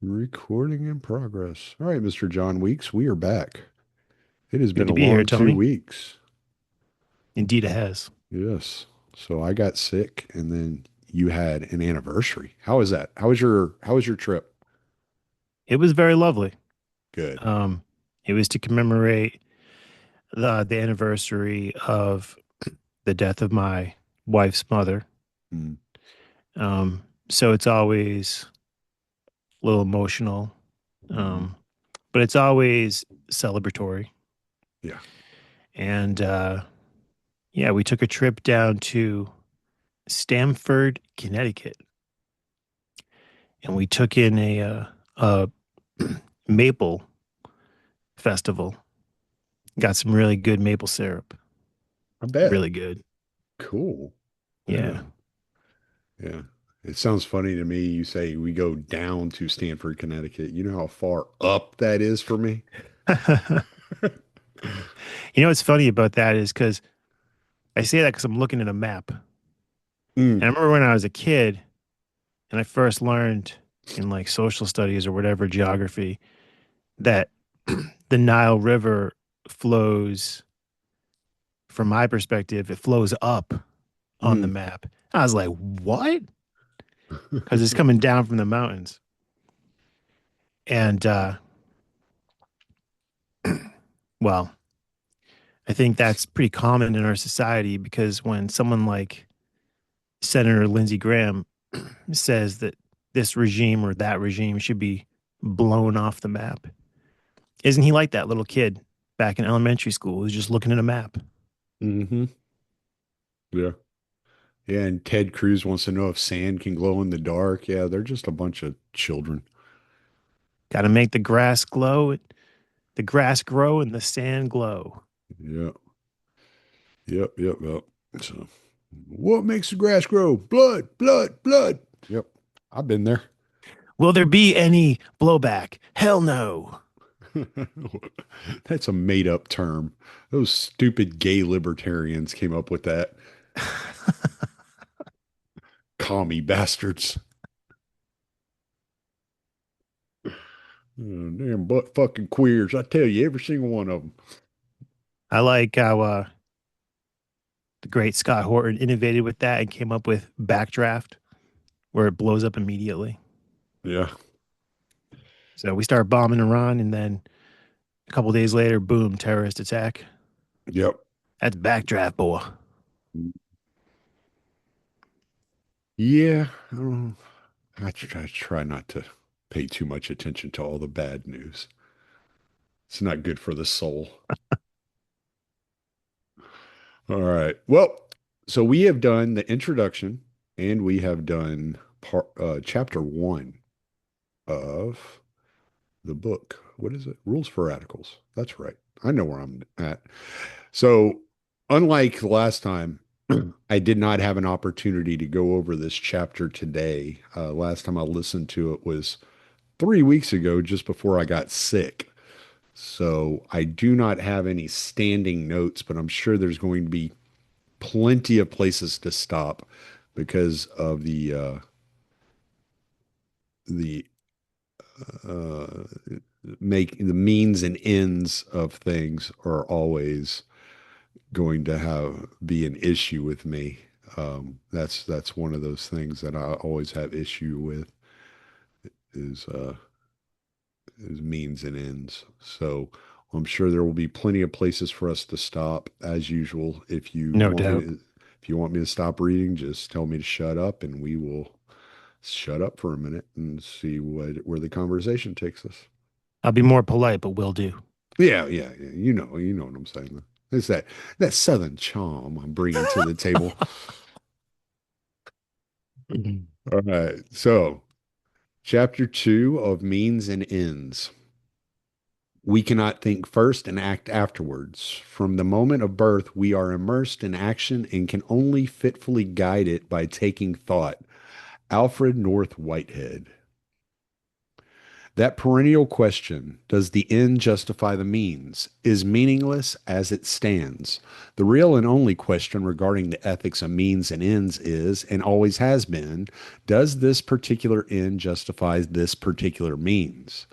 Recording in progress. All right, Mr. John Weeks, we are back. It has Good been to a be here, long two Tony. weeks. Indeed, it has. Yes. So I got sick and then you had an anniversary. How was that? How was your trip? It was very lovely. Good. Um, it was to commemorate the anniversary of the death of my wife's mother. Mm, So it's always a little emotional, mm, um, but it's always celebratory. yeah. And yeah, we took a trip down to Stamford, Connecticut, and we took in a maple festival. Got some really good maple syrup. I bet. Really good. Cool. Yeah. Yeah. Yeah. It sounds funny to me. You say we go down to Stanford, Connecticut. You know how far up that is for me? You know what's funny about that is because I say that because I'm looking at a map. And I Mm, remember when I was a kid and I first learned in like social studies or whatever geography that the Nile River flows, from my perspective, it flows up on the mm. map. I was like, what? Because it's coming down from the mountains. And well, I think that's pretty common in our society because when someone like Senator Lindsey Graham says that this regime or that regime should be blown off the map. Isn't he like that little kid back in elementary school who's just looking at a map? Hmm. Yeah. Yeah, and Ted Cruz wants to know if sand can glow in the dark. Yeah, they're just a bunch of children. Got to make the grass grow and the sand glow. Yeah. Yep. So, what makes the grass grow? Blood, blood, blood. Yep. I've been there. Will there be any blowback? Hell no. That's a made up term. Those stupid gay libertarians came up with that. Commie bastards. Oh, damn butt fucking queers. I tell you, every single one of them. I like how the great Scott Horton innovated with that and came up with Backdraft, where it blows up immediately. Yeah. So we start bombing Iran, and then a couple days later, boom, terrorist attack. Yep. That's Backdraft, boy. Yeah. I try not to pay too much attention to all the bad news. It's not good for the soul. All right. Well, so we have done the introduction and we have done chapter one of the book. What is it? Rules for Radicals. That's right. I know where I'm at. So, unlike the last time, I did not have an opportunity to go over this chapter today. Last time I listened to it was 3 weeks ago, just before I got sick. So, I do not have any standing notes, but I'm sure there's going to be plenty of places to stop because of the uh, make the means and ends of things are always going to have be an issue with me. That's one of those things that I always have issue with is uh, is means and ends. So I'm sure there will be plenty of places for us to stop as usual. No doubt. If you want me to stop reading, just tell me to shut up and we will shut up for a minute and see where the conversation takes us. I'll be more polite, but will do. Yeah. You know what I'm saying. It's that Southern charm I'm bringing to the table. All right. So, chapter two of Means and Ends. We cannot think first and act afterwards. From the moment of birth, we are immersed in action and can only fitfully guide it by taking thought. Alfred North Whitehead. That perennial question, does the end justify the means, is meaningless as it stands. The real and only question regarding the ethics of means and ends is, and always has been, does this particular end justify this particular means?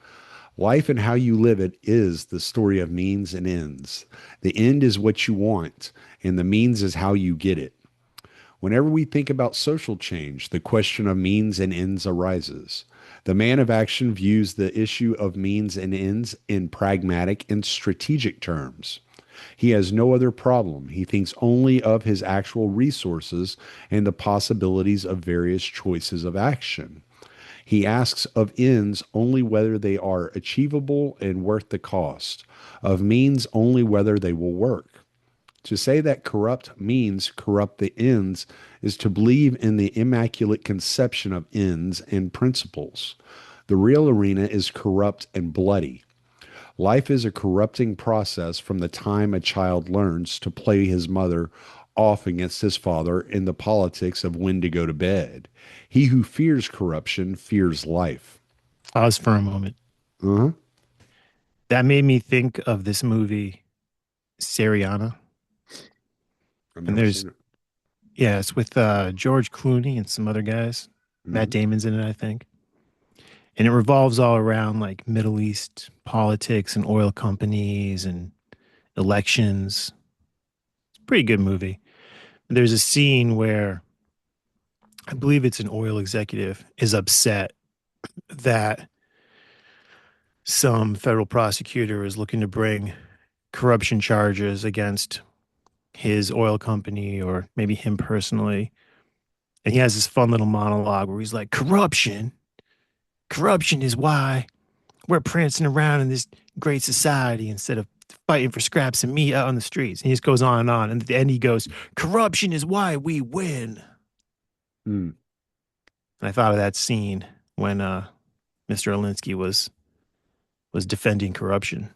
Life and how you live it is the story of means and ends. The end is what you want, and the means is how you get it. Whenever we think about social change, the question of means and ends arises. The man of action views the issue of means and ends in pragmatic and strategic terms. He has no other problem. He thinks only of his actual resources and the possibilities of various choices of action. He asks of ends only whether they are achievable and worth the cost, of means only whether they will work. To say that corrupt means corrupt the ends is to believe in the immaculate conception of ends and principles. The real arena is corrupt and bloody. Life is a corrupting process from the time a child learns to play his mother off against his father in the politics of when to go to bed. He who fears corruption fears life. Pause for a moment. Uh-huh. That made me think of this movie, Seriana. I've And never there's, seen it. yeah, it's with George Clooney and some other guys. Matt Mhm. Damon's in it, I think. And it revolves all around like Middle East politics and oil companies and elections. It's a pretty good movie. There's a scene where I believe it's an oil executive is upset that some federal prosecutor is looking to bring corruption charges against his oil company or maybe him personally. And he has this fun little monologue where he's like, corruption is why we're prancing around in this great society instead of fighting for scraps of meat out on the streets. And he just goes on and on. And at the end, he goes, corruption is why we win. Mm. And I thought of that scene when Mr. Alinsky was defending corruption.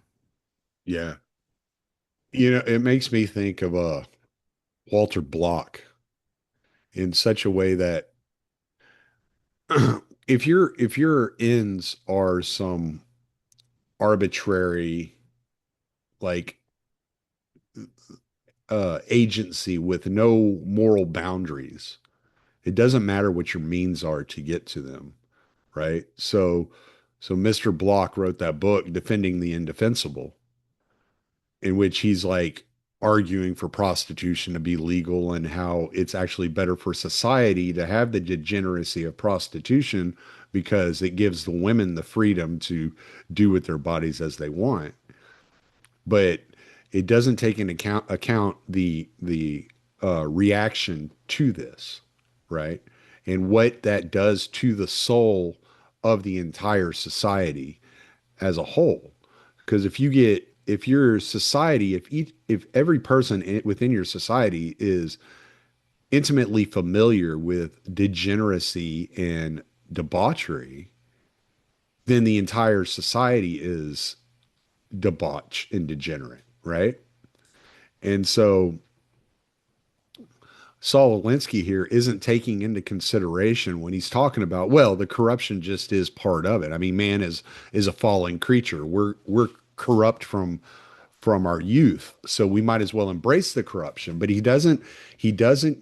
Yeah. It makes me think of Walter Block in such a way that if your ends are some arbitrary like agency with no moral boundaries, it doesn't matter what your means are to get to them, right? So Mr. Block wrote that book defending the indefensible, in which he's like arguing for prostitution to be legal and how it's actually better for society to have the degeneracy of prostitution because it gives the women the freedom to do with their bodies as they want. But it doesn't take into account the reaction to this, right? And what that does to the soul of the entire society as a whole. Because if your society, if every person within your society is intimately familiar with degeneracy and debauchery, then the entire society is debauch and degenerate, right? And so Saul Alinsky here isn't taking into consideration when he's talking about, well, the corruption just is part of it. I mean, man is a fallen creature. We're corrupt from our youth, so we might as well embrace the corruption. But he doesn't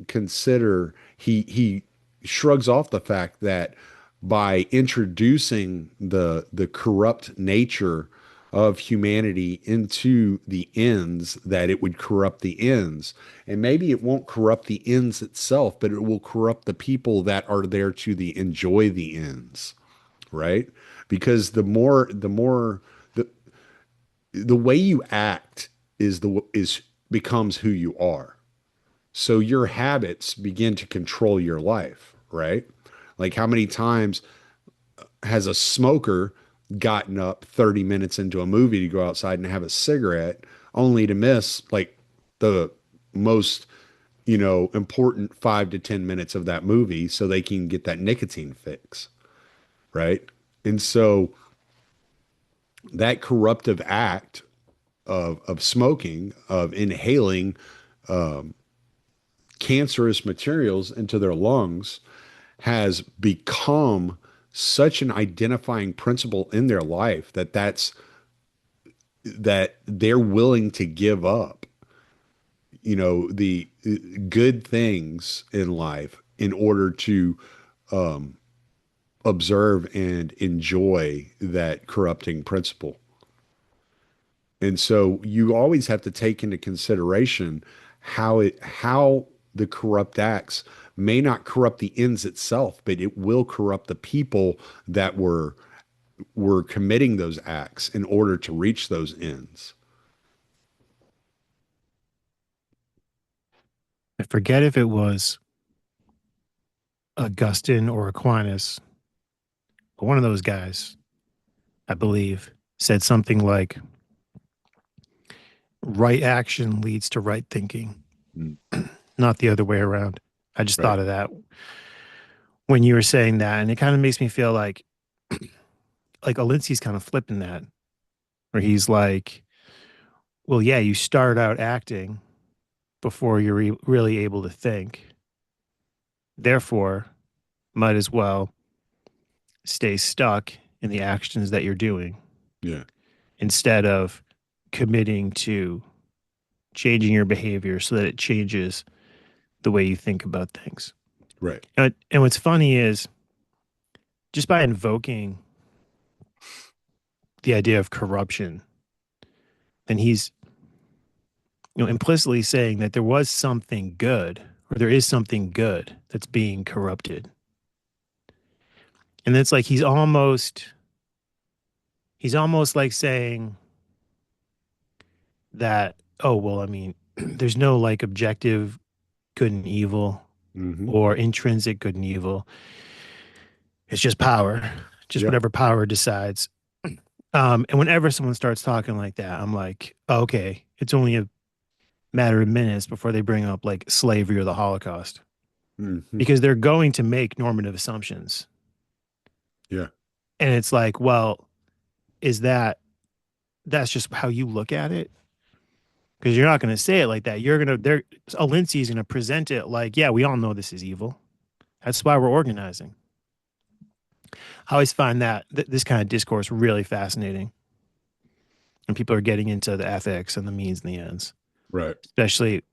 consider he shrugs off the fact that by introducing the corrupt nature of humanity into the ends, that it would corrupt the ends. And maybe it won't corrupt the ends itself, but it will corrupt the people that are there to enjoy the ends, right? Because the way you act is becomes who you are. So your habits begin to control your life, right? Like how many times has a smoker gotten up 30 minutes into a movie to go outside and have a cigarette only to miss like the most, important 5 to 10 minutes of that movie so they can get that nicotine fix, right? And so that corruptive act of smoking, of inhaling cancerous materials into their lungs has become such an identifying principle in their life that they're willing to give up, the good things in life in order to um, observe and enjoy that corrupting principle. And so you always have to take into consideration how the corrupt acts may not corrupt the ends itself, but it will corrupt the people that were committing those acts in order to reach those ends. I forget if it was Augustine or Aquinas, but one of those guys, I believe, said something like, right action leads to right thinking, Mm. not the other way around. I just Right. thought of that when you were saying that. And it kind of makes me feel like Alinsky's kind of flipping that, where he's like, well, yeah, you start out acting before you're really able to think. Therefore, might as well stay stuck in the actions that you're doing Yeah. instead of committing to changing your behavior so that it changes the way you think about things. Right. And what's funny is just by invoking the idea of corruption, then he's implicitly saying that there was something good or there is something good that's being corrupted. And it's like he's almost like saying that, oh, well, I mean, there's no like objective good and evil Hmm. or intrinsic good and evil. It's just power, just Yep. whatever power decides. And whenever someone starts talking like that, I'm like, oh, okay, it's only a matter of minutes before they bring up like slavery or the Holocaust Hmm. because they're going to make normative assumptions. Yeah. And it's like, well, is that's just how you look at it? Because you're not going to say it like that. Alinsky is going to present it like, yeah, we all know this is evil. That's why we're organizing. I always find that this kind of discourse really fascinating. And people are getting into the ethics and the means and the ends, Right. especially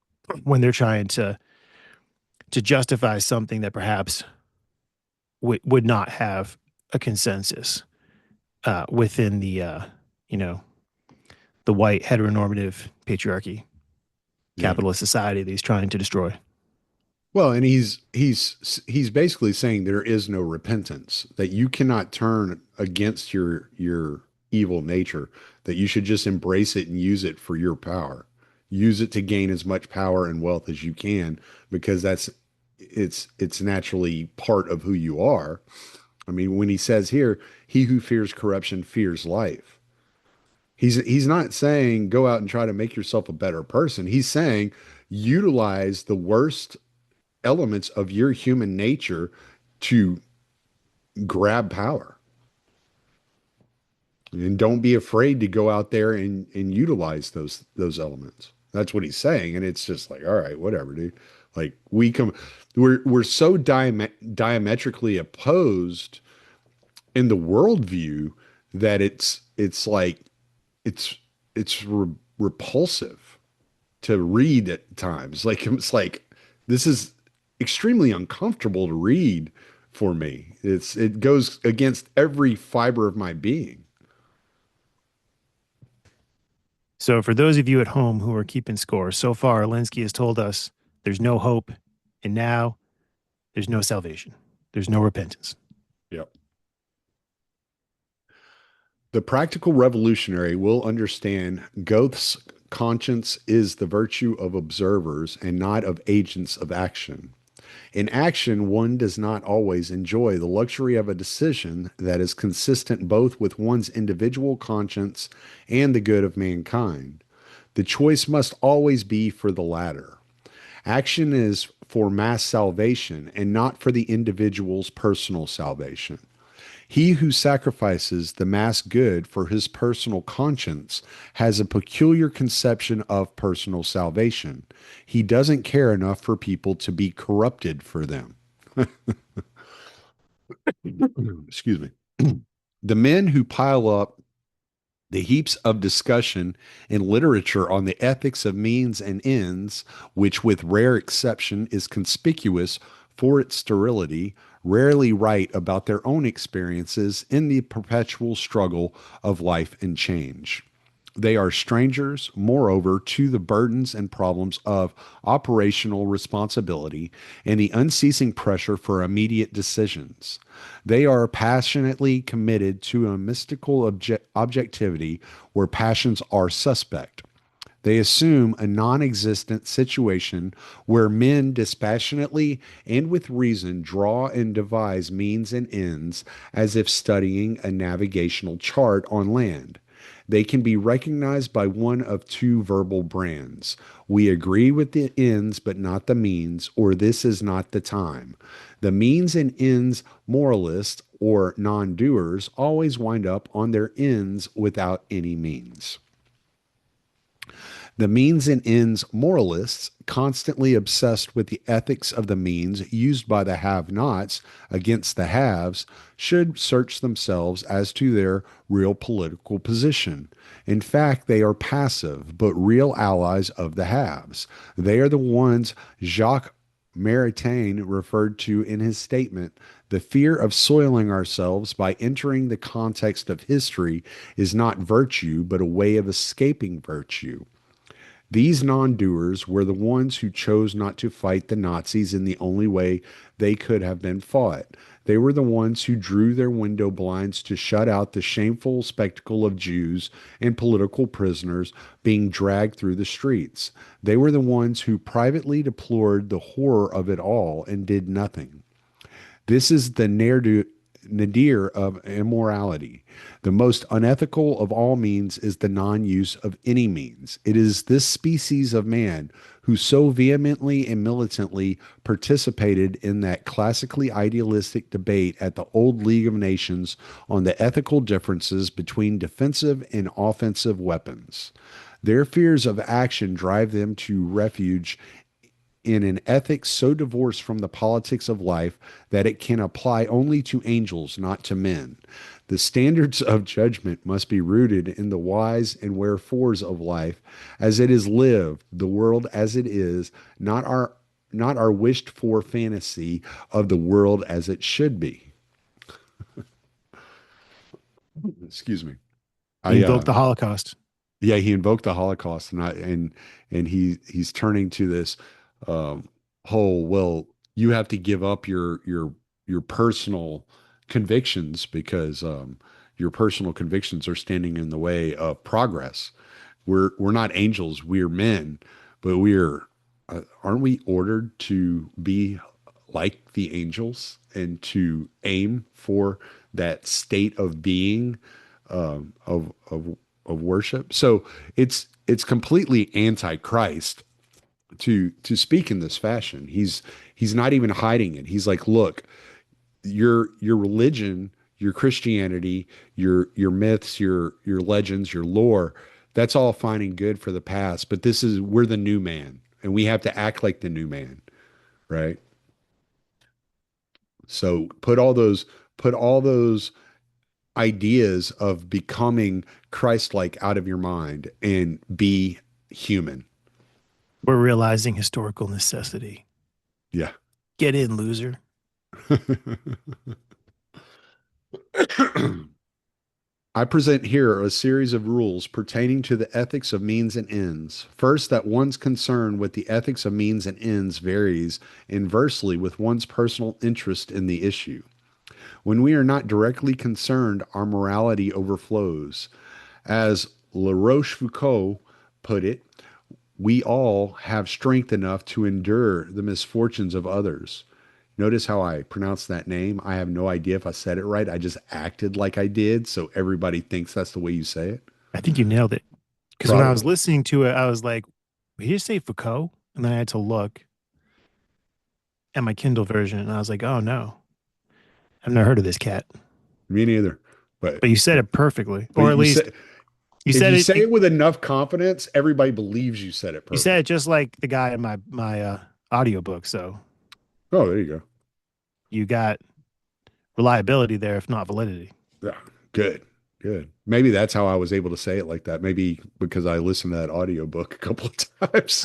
when they're trying to justify something that perhaps would not have a consensus within you know the white heteronormative patriarchy Yeah. capitalist society that he's trying to destroy. Well, and he's basically saying there is no repentance, that you cannot turn against your evil nature, that you should just embrace it and use it for your power. Use it to gain as much power and wealth as you can, because it's naturally part of who you are. I mean, when he says here, he who fears corruption fears life. He's not saying go out and try to make yourself a better person. He's saying utilize the worst elements of your human nature to grab power, and don't be afraid to go out there and utilize those elements. That's what he's saying. And it's just like, all right, whatever, dude. Like we're so diametrically opposed in the worldview that it's like it's repulsive to read at times. Like it's like this is extremely uncomfortable to read for me. It goes against every fiber of my being. So, for those of you at home who are keeping score, so far, Alinsky has told us there's no hope, and now there's no salvation, there's no repentance. Yep. The practical revolutionary will understand Goethe's conscience is the virtue of observers and not of agents of action. In action, one does not always enjoy the luxury of a decision that is consistent both with one's individual conscience and the good of mankind. The choice must always be for the latter. Action is for mass salvation and not for the individual's personal salvation. He who sacrifices the mass good for his personal conscience has a peculiar conception of personal salvation. He doesn't care enough for people to be corrupted for them. Excuse me. The men who pile up the heaps of discussion in literature on the ethics of means and ends, which with rare exception is conspicuous for its sterility, rarely write about their own experiences in the perpetual struggle of life and change. They are strangers, moreover, to the burdens and problems of operational responsibility and the unceasing pressure for immediate decisions. They are passionately committed to a mystical objectivity where passions are suspect. They assume a non existent situation where men dispassionately and with reason draw and devise means and ends as if studying a navigational chart on land. They can be recognized by one of two verbal brands. We agree with the ends, but not the means, or this is not the time. The means and ends moralists or non doers always wind up on their ends without any means. The means and ends moralists, constantly obsessed with the ethics of the means used by the have nots against the haves, should search themselves as to their real political position. In fact, they are passive, but real allies of the haves. They are the ones Jacques Maritain referred to in his statement. The fear of soiling ourselves by entering the context of history is not virtue, but a way of escaping virtue. These non doers were the ones who chose not to fight the Nazis in the only way they could have been fought. They were the ones who drew their window blinds to shut out the shameful spectacle of Jews and political prisoners being dragged through the streets. They were the ones who privately deplored the horror of it all and did nothing. This is the nadir of immorality. The most unethical of all means is the non use of any means. It is this species of man who so vehemently and militantly participated in that classically idealistic debate at the old League of Nations on the ethical differences between defensive and offensive weapons. Their fears of action drive them to refuge in an ethic so divorced from the politics of life that it can apply only to angels, not to men. The standards of judgment must be rooted in the whys and wherefores of life as it is lived, the world as it is, not our wished for fantasy of the world as it should be. Excuse me. He I invoked the Holocaust. Yeah, he invoked the Holocaust, and he's turning to this um, whole. Well, you have to give up your personal convictions because your personal convictions are standing in the way of progress. We're not angels, we're men, but we're aren't we ordered to be like the angels and to aim for that state of being of worship. So it's completely anti-Christ to speak in this fashion. He's not even hiding it. He's like, look, your religion, your Christianity, your myths, your legends, your lore, that's all fine and good for the past, but this is we're the new man and we have to act like the new man, right? So put all those ideas of becoming Christ-like out of your mind and be human. We're realizing historical necessity. Yeah. Get in, loser. I present here a series of rules pertaining to the ethics of means and ends. First, that one's concern with the ethics of means and ends varies inversely with one's personal interest in the issue. When we are not directly concerned, our morality overflows. As La Rochefoucauld put it, we all have strength enough to endure the misfortunes of others. Notice how I pronounced that name. I have no idea if I said it right. I just acted like I did, so everybody thinks that's the way you say it. I think you nailed it. Because when I was Probably. listening to it, I was like, "Did he just say Foucault?" And then I had to look at my Kindle version, and I was like, "Oh no, I've never heard of this cat." Me neither. But But you said it perfectly, but or at you least said you if said you it. say it with enough confidence, everybody believes you said it You said it perfectly. just like the guy in my audiobook. So Oh, there you go. you got reliability there, if not validity. Yeah, good, good. Maybe that's how I was able to say it like that. Maybe because I listened to that audiobook a couple of times.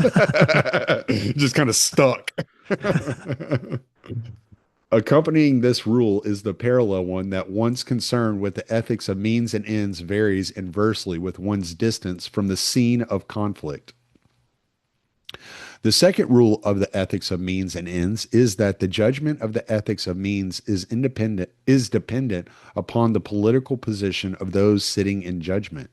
Just kind of stuck. Accompanying this rule is the parallel one that one's concern with the ethics of means and ends varies inversely with one's distance from the scene of conflict. The second rule of the ethics of means and ends is that the judgment of the ethics of means is dependent upon the political position of those sitting in judgment.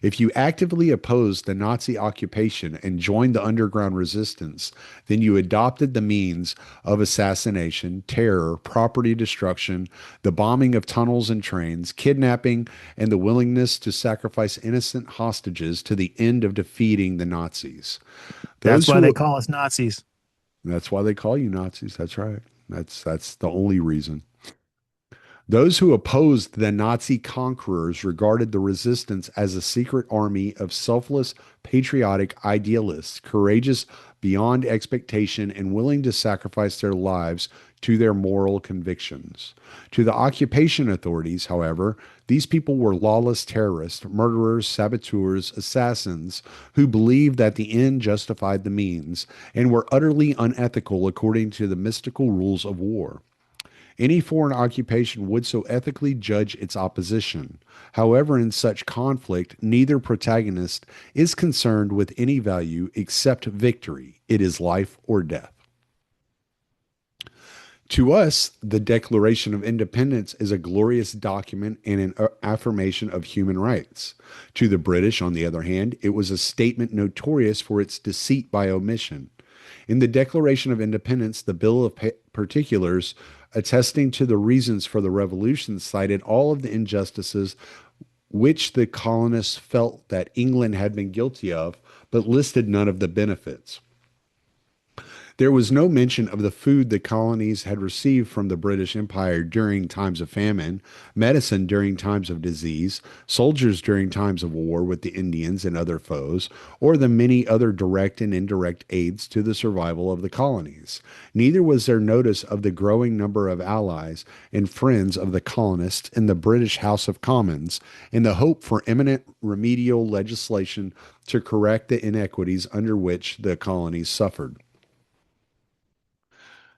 If you actively opposed the Nazi occupation and joined the underground resistance, then you adopted the means of assassination, terror, property destruction, the bombing of tunnels and trains, kidnapping, and the willingness to sacrifice innocent hostages to the end of defeating the Nazis. That's Those why they who call us Nazis. That's why they call you Nazis. That's right. That's the only reason. Those who opposed the Nazi conquerors regarded the resistance as a secret army of selfless, patriotic idealists, courageous beyond expectation and willing to sacrifice their lives to their moral convictions. To the occupation authorities, however, these people were lawless terrorists, murderers, saboteurs, assassins who believed that the end justified the means and were utterly unethical according to the mystical rules of war. Any foreign occupation would so ethically judge its opposition. However, in such conflict, neither protagonist is concerned with any value except victory. It is life or death. To us, the Declaration of Independence is a glorious document and an affirmation of human rights. To the British, on the other hand, it was a statement notorious for its deceit by omission. In the Declaration of Independence, the Bill of Particulars, attesting to the reasons for the revolution, cited all of the injustices which the colonists felt that England had been guilty of, but listed none of the benefits. There was no mention of the food the colonies had received from the British Empire during times of famine, medicine during times of disease, soldiers during times of war with the Indians and other foes, or the many other direct and indirect aids to the survival of the colonies. Neither was there notice of the growing number of allies and friends of the colonists in the British House of Commons, and the hope for imminent remedial legislation to correct the inequities under which the colonies suffered.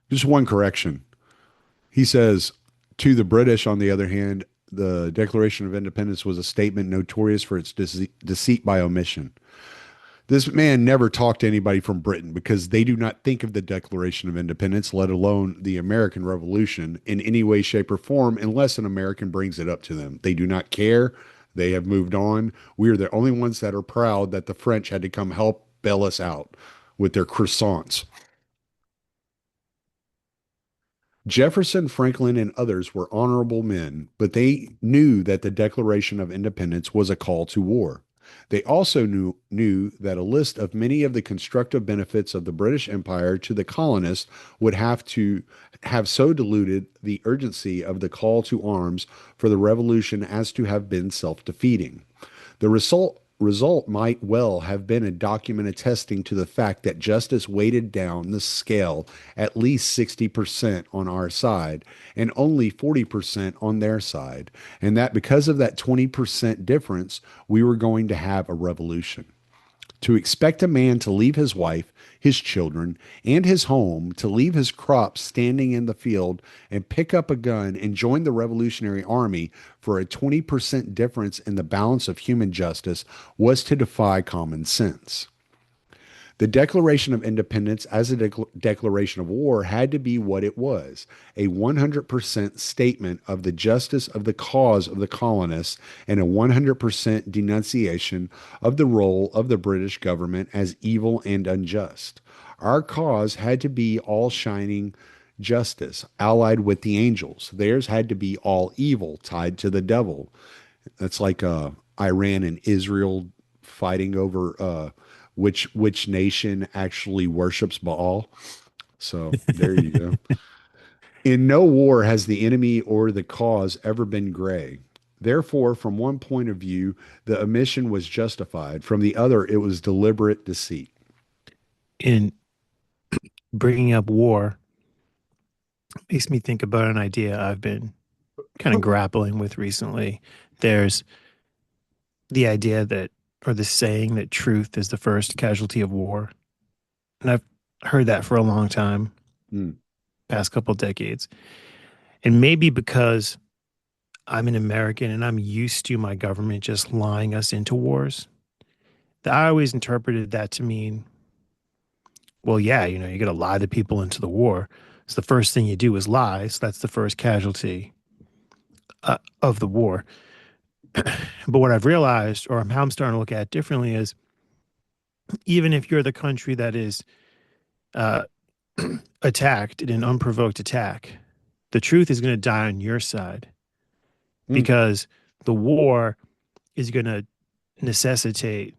Just one correction. He says, to the British, on the other hand, the Declaration of Independence was a statement notorious for its deceit by omission. This man never talked to anybody from Britain because they do not think of the Declaration of Independence, let alone the American Revolution, in any way, shape, or form unless an American brings it up to them. They do not care. They have moved on. We are the only ones that are proud that the French had to come help bail us out with their croissants. Jefferson, Franklin, and others were honorable men, but they knew that the Declaration of Independence was a call to war. They also knew that a list of many of the constructive benefits of the British Empire to the colonists would have to have so diluted the urgency of the call to arms for the revolution as to have been self-defeating. The result might well have been a document attesting to the fact that justice weighted down the scale at least 60% on our side and only 40% on their side, and that because of that 20% difference, we were going to have a revolution. To expect a man to leave his wife, his children, and his home, to leave his crops standing in the field and pick up a gun and join the Revolutionary Army for a 20% difference in the balance of human justice was to defy common sense. The Declaration of Independence, as a declaration of war, had to be what it was, a 100% statement of the justice of the cause of the colonists and a 100% denunciation of the role of the British government as evil and unjust. Our cause had to be all shining justice, allied with the angels. Theirs had to be all evil, tied to the devil. That's like Iran and Israel fighting over which nation actually worships Baal. So there you go. In no war has the enemy or the cause ever been gray. Therefore, from one point of view, the omission was justified. From the other, it was deliberate deceit. In bringing up war makes me think about an idea I've been kind of grappling with recently. There's the idea that, or the saying that truth is the first casualty of war. And I've heard that for a long time, Mm, past couple decades. And maybe because I'm an American and I'm used to my government just lying us into wars, that I always interpreted that to mean, well, yeah, you got to lie the people into the war. So the first thing you do is lie. So that's the first casualty of the war. But what I've realized, or how I'm starting to look at it differently, is even if you're the country that is uh, attacked in an unprovoked attack, the truth is going to die on your side mm, because the war is going to necessitate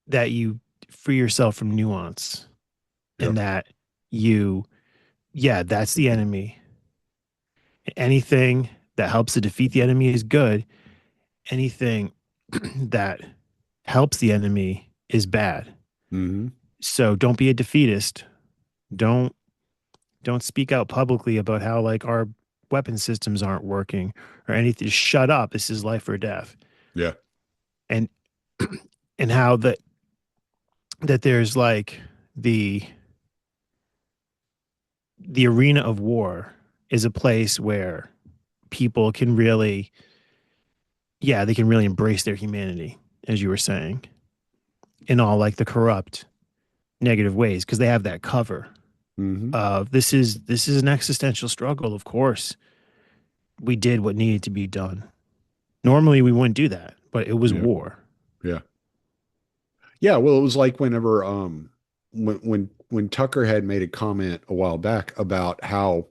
that you free yourself from nuance yeah. and that you, yeah, that's the enemy. Anything that helps to defeat the enemy is good. Anything that helps the enemy is bad. Hmm. So don't be a defeatist. Don't don't speak out publicly about how like our weapon systems aren't working or anything. Just shut up. This is life or death. Yeah. And and how that there's like the the arena of war is a place where people can really, yeah, they can really embrace their humanity, as you were saying, in all like the corrupt negative ways because they have that cover Hmm. of this is an existential struggle. Of course we did what needed to be done. Normally we wouldn't do that, but it was Yeah. war. Yeah. Yeah. Well, it was like whenever, when Tucker had made a comment a while back about how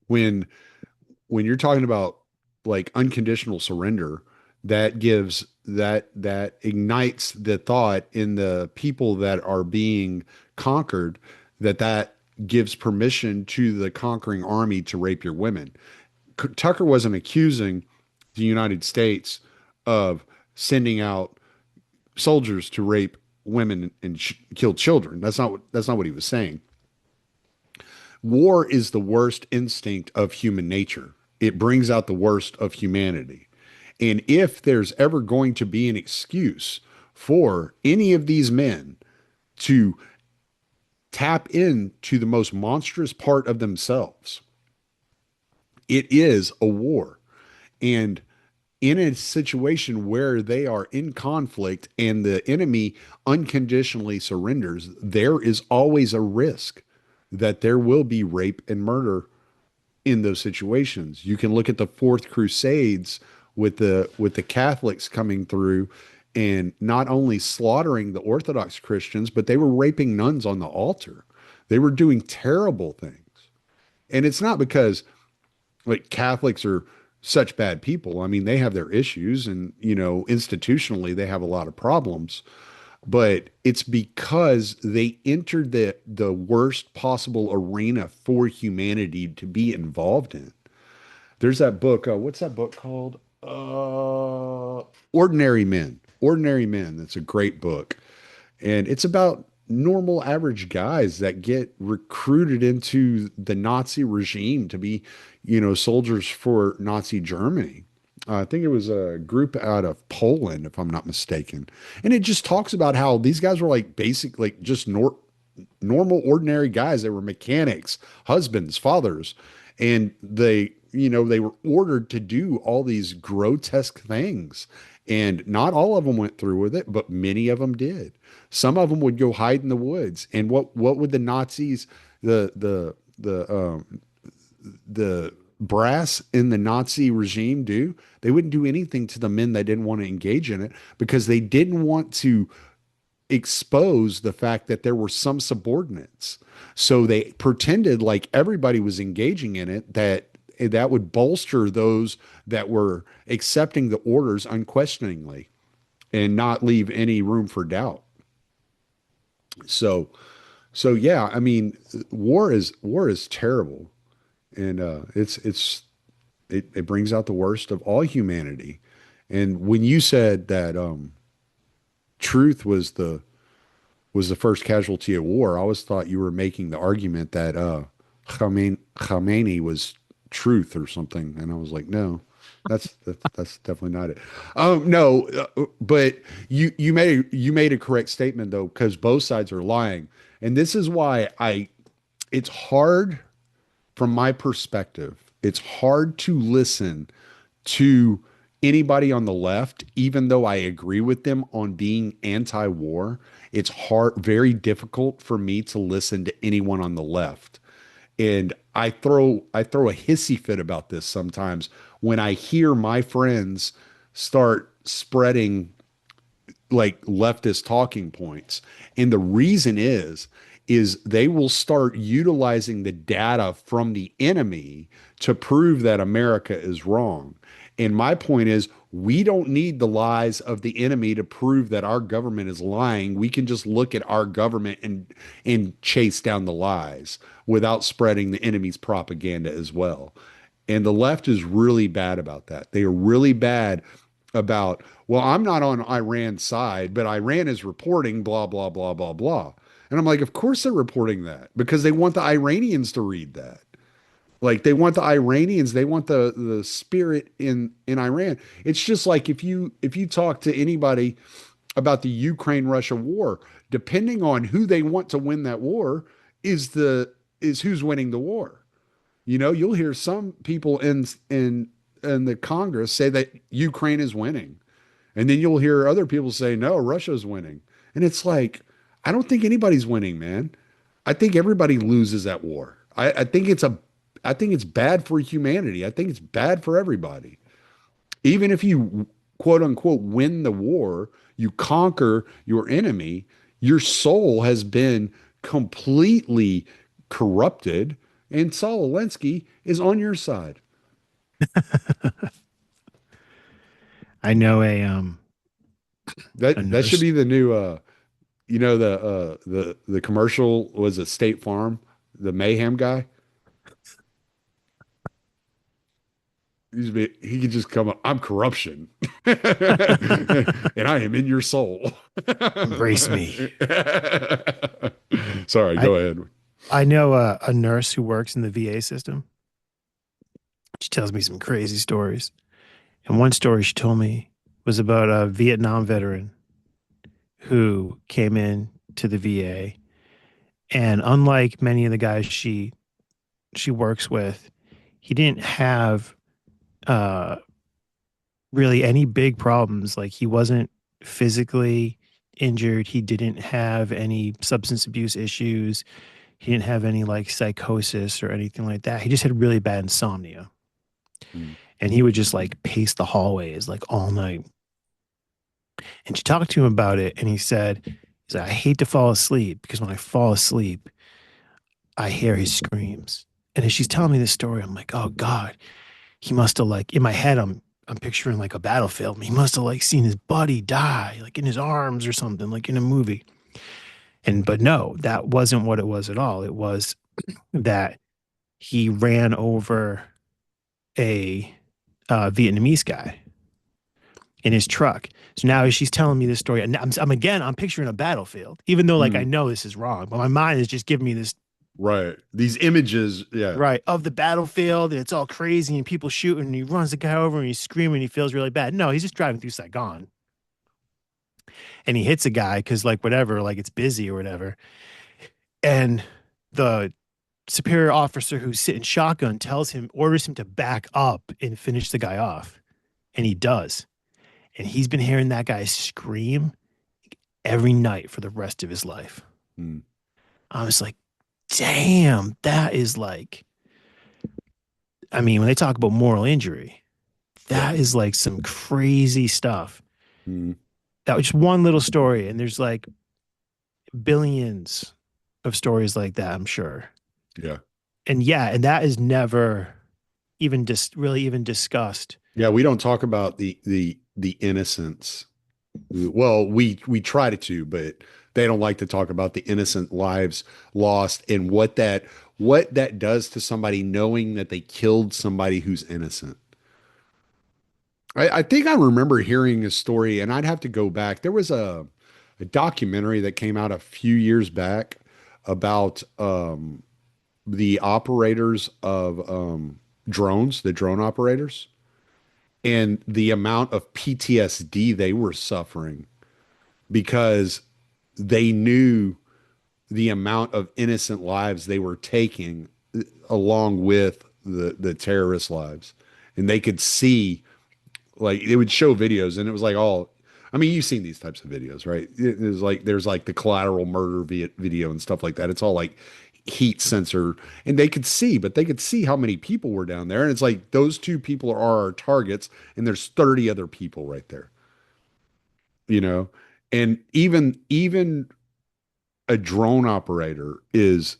when you're talking about like unconditional surrender, that ignites the thought in the people that are being conquered, that gives permission to the conquering army to rape your women. Tucker wasn't accusing the United States of sending out soldiers to rape women and kill children. That's not what he was saying. War is the worst instinct of human nature. It brings out the worst of humanity. And if there's ever going to be an excuse for any of these men to tap into the most monstrous part of themselves, it is a war. And in a situation where they are in conflict and the enemy unconditionally surrenders, there is always a risk that there will be rape and murder in those situations. You can look at the Fourth Crusades with the Catholics coming through and not only slaughtering the Orthodox Christians, but they were raping nuns on the altar. They were doing terrible things. And it's not because like Catholics are such bad people. I mean, they have their issues and, institutionally they have a lot of problems, but it's because they entered the worst possible arena for humanity to be involved in. There's that book. What's that book called? Ordinary Men. Ordinary Men. That's a great book, and it's about normal, average guys that get recruited into the Nazi regime to be, soldiers for Nazi Germany. I think it was a group out of Poland, if I'm not mistaken. And it just talks about how these guys were like basic, like just normal, ordinary guys. They were mechanics, husbands, fathers, and they were ordered to do all these grotesque things. And not all of them went through with it, but many of them did. Some of them would go hide in the woods. And what would the Nazis, the brass in the Nazi regime do? They wouldn't do anything to the men that didn't want to engage in it because they didn't want to expose the fact that there were some subordinates. So they pretended like everybody was engaging in it, that would bolster those that were accepting the orders unquestioningly and not leave any room for doubt. So yeah, I mean, war is terrible, and it brings out the worst of all humanity. And when you said that truth was the first casualty of war, I always thought you were making the argument that Khomeini was truth or something. And I was like, no, that's definitely not it. No, but you made a correct statement though, because both sides are lying. And this is why it's hard from my perspective, it's hard to listen to anybody on the left, even though I agree with them on being anti-war. It's hard, very difficult for me to listen to anyone on the left. And I throw a hissy fit about this sometimes when I hear my friends start spreading like leftist talking points. And the reason is they will start utilizing the data from the enemy to prove that America is wrong. And my point is, we don't need the lies of the enemy to prove that our government is lying. We can just look at our government and chase down the lies without spreading the enemy's propaganda as well. And the left is really bad about that. They are really bad about, well, I'm not on Iran's side, but Iran is reporting blah, blah, blah, blah, blah. And I'm like, of course they're reporting that because they want the Iranians to read that. Like they want the Iranians, they want the spirit in Iran. It's just like if you talk to anybody about the Ukraine Russia war, depending on who they want to win that war is who's winning the war. You know, you'll hear some people in the Congress say that Ukraine is winning. And then you'll hear other people say, no, Russia's winning. And it's like, I don't think anybody's winning, man. I think everybody loses at war. I think it's bad for humanity. I think it's bad for everybody. Even if you quote unquote win the war, you conquer your enemy, your soul has been completely corrupted, and Saul Alinsky is on your side. I know a That should nurse. be the new the commercial was a State Farm, the Mayhem guy. He could just come up, I'm corruption. And I am in your soul. Embrace me. Sorry, I go ahead. I know a nurse who works in the VA system. She tells me some crazy stories. And one story she told me was about a Vietnam veteran who came in to the VA. And unlike many of the guys she works with, he didn't have uh really any big problems. Like he wasn't physically injured. He didn't have any substance abuse issues. He didn't have any like psychosis or anything like that. He just had really bad insomnia. Mm, And he would just like pace the hallways like all night. And she talked to him about it. And he's like, I hate to fall asleep because when I fall asleep, I hear his screams. And as she's telling me this story, I'm like, oh God, he must have like in my head, I'm picturing like a battlefield. He must have like seen his buddy die, like in his arms or something, like in a movie. And but no, that wasn't what it was at all. It was that he ran over a Vietnamese guy in his truck. So now as she's telling me this story, and I'm picturing a battlefield, even though like I mm, know this is wrong, but my mind is just giving me this right. These images, yeah. right of the battlefield, and it's all crazy and people shooting, and he runs the guy over and he's screaming, he feels really bad. No, he's just driving through Saigon and he hits a guy because like whatever, like it's busy or whatever. And the superior officer who's sitting shotgun orders him to back up and finish the guy off. And he does. And he's been hearing that guy scream every night for the rest of his life. Mm, I was like, damn, that is like, I mean, when they talk about moral injury, yeah. that is like some crazy stuff. Mm, That was just one little story. And there's like billions of stories like that, I'm sure. yeah. And yeah, and that is never even really even discussed. Yeah, we don't talk about the innocence. Well, we try to, but they don't like to talk about the innocent lives lost and what that does to somebody knowing that they killed somebody who's innocent. I think I remember hearing a story, and I'd have to go back. There was a documentary that came out a few years back about the operators of drones, the drone operators, and the amount of PTSD they were suffering because they knew the amount of innocent lives they were taking along with the terrorist lives. And they could see, like, it would show videos and it was like all, I mean, you've seen these types of videos, right? It is like there's like the collateral murder video and stuff like that. It's all like heat sensor, and they could see, but they could see how many people were down there. And it's like those two people are our targets, and there's 30 other people right there, you know? And even a drone operator is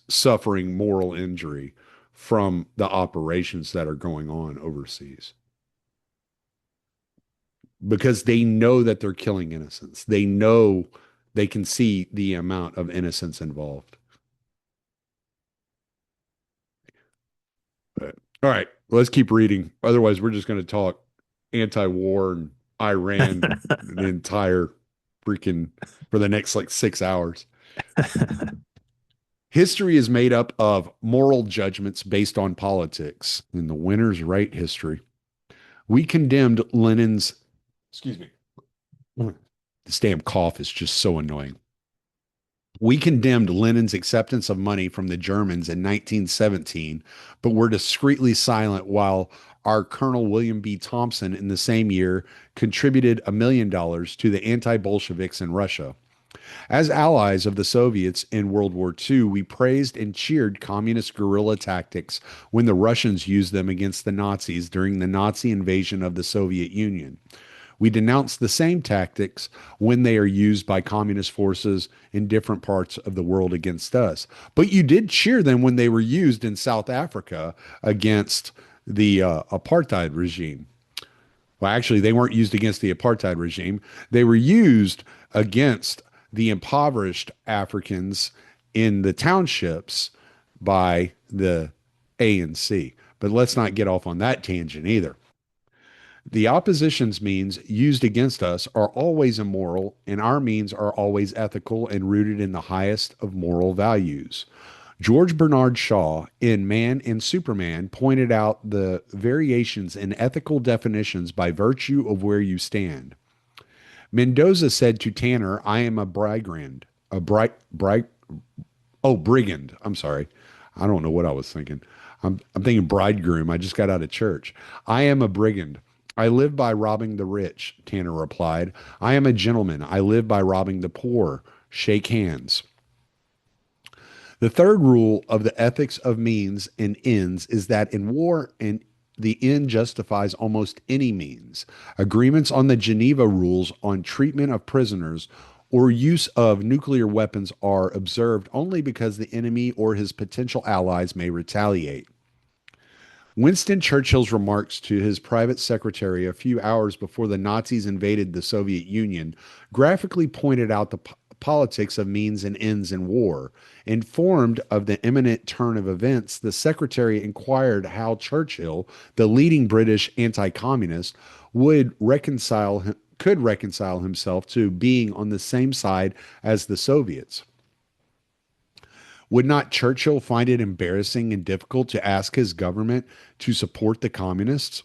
suffering moral injury from the operations that are going on overseas because they know that they're killing innocents. They know they can see the amount of innocence involved. But, all right, let's keep reading. Otherwise, we're just going to talk anti-war and Iran the entire freaking for the next like 6 hours. History is made up of moral judgments based on politics, and the winners write history. We condemned Lenin's, excuse me, this damn cough is just so annoying. We condemned Lenin's acceptance of money from the Germans in 1917, but were discreetly silent while our Colonel William B. Thompson in the same year contributed $1 million to the anti Bolsheviks in Russia. As allies of the Soviets in World War II, we praised and cheered communist guerrilla tactics when the Russians used them against the Nazis during the Nazi invasion of the Soviet Union. We denounce the same tactics when they are used by communist forces in different parts of the world against us. But you did cheer them when they were used in South Africa against the apartheid regime. Well, actually, they weren't used against the apartheid regime. They were used against the impoverished Africans in the townships by the ANC. But let's not get off on that tangent either. The opposition's means used against us are always immoral, and our means are always ethical and rooted in the highest of moral values. George Bernard Shaw, in Man and Superman, pointed out the variations in ethical definitions by virtue of where you stand. Mendoza said to Tanner, I am a brigand, brigand. I'm sorry. I don't know what I was thinking. I'm thinking bridegroom. I just got out of church. I am a brigand. I live by robbing the rich, Tanner replied. I am a gentleman. I live by robbing the poor. Shake hands. The third rule of the ethics of means and ends is that in war and the end justifies almost any means. Agreements on the Geneva rules on treatment of prisoners or use of nuclear weapons are observed only because the enemy or his potential allies may retaliate. Winston Churchill's remarks to his private secretary a few hours before the Nazis invaded the Soviet Union graphically pointed out the politics of means and ends in war. Informed of the imminent turn of events, the secretary inquired how Churchill, the leading British anti-communist, could reconcile himself to being on the same side as the Soviets. Would not Churchill find it embarrassing and difficult to ask his government to support the communists?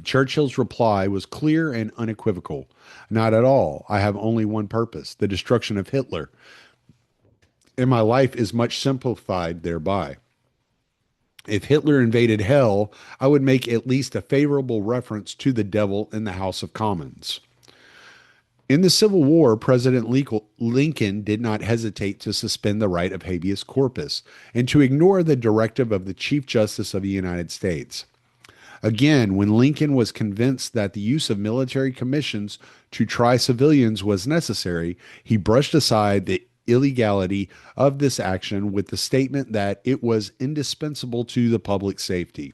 Churchill's reply was clear and unequivocal. Not at all. I have only one purpose, the destruction of Hitler. And my life is much simplified thereby. If Hitler invaded hell, I would make at least a favorable reference to the devil in the House of Commons. In the Civil War, President Lincoln did not hesitate to suspend the right of habeas corpus and to ignore the directive of the Chief Justice of the United States. Again, when Lincoln was convinced that the use of military commissions to try civilians was necessary, he brushed aside the illegality of this action with the statement that it was indispensable to the public safety.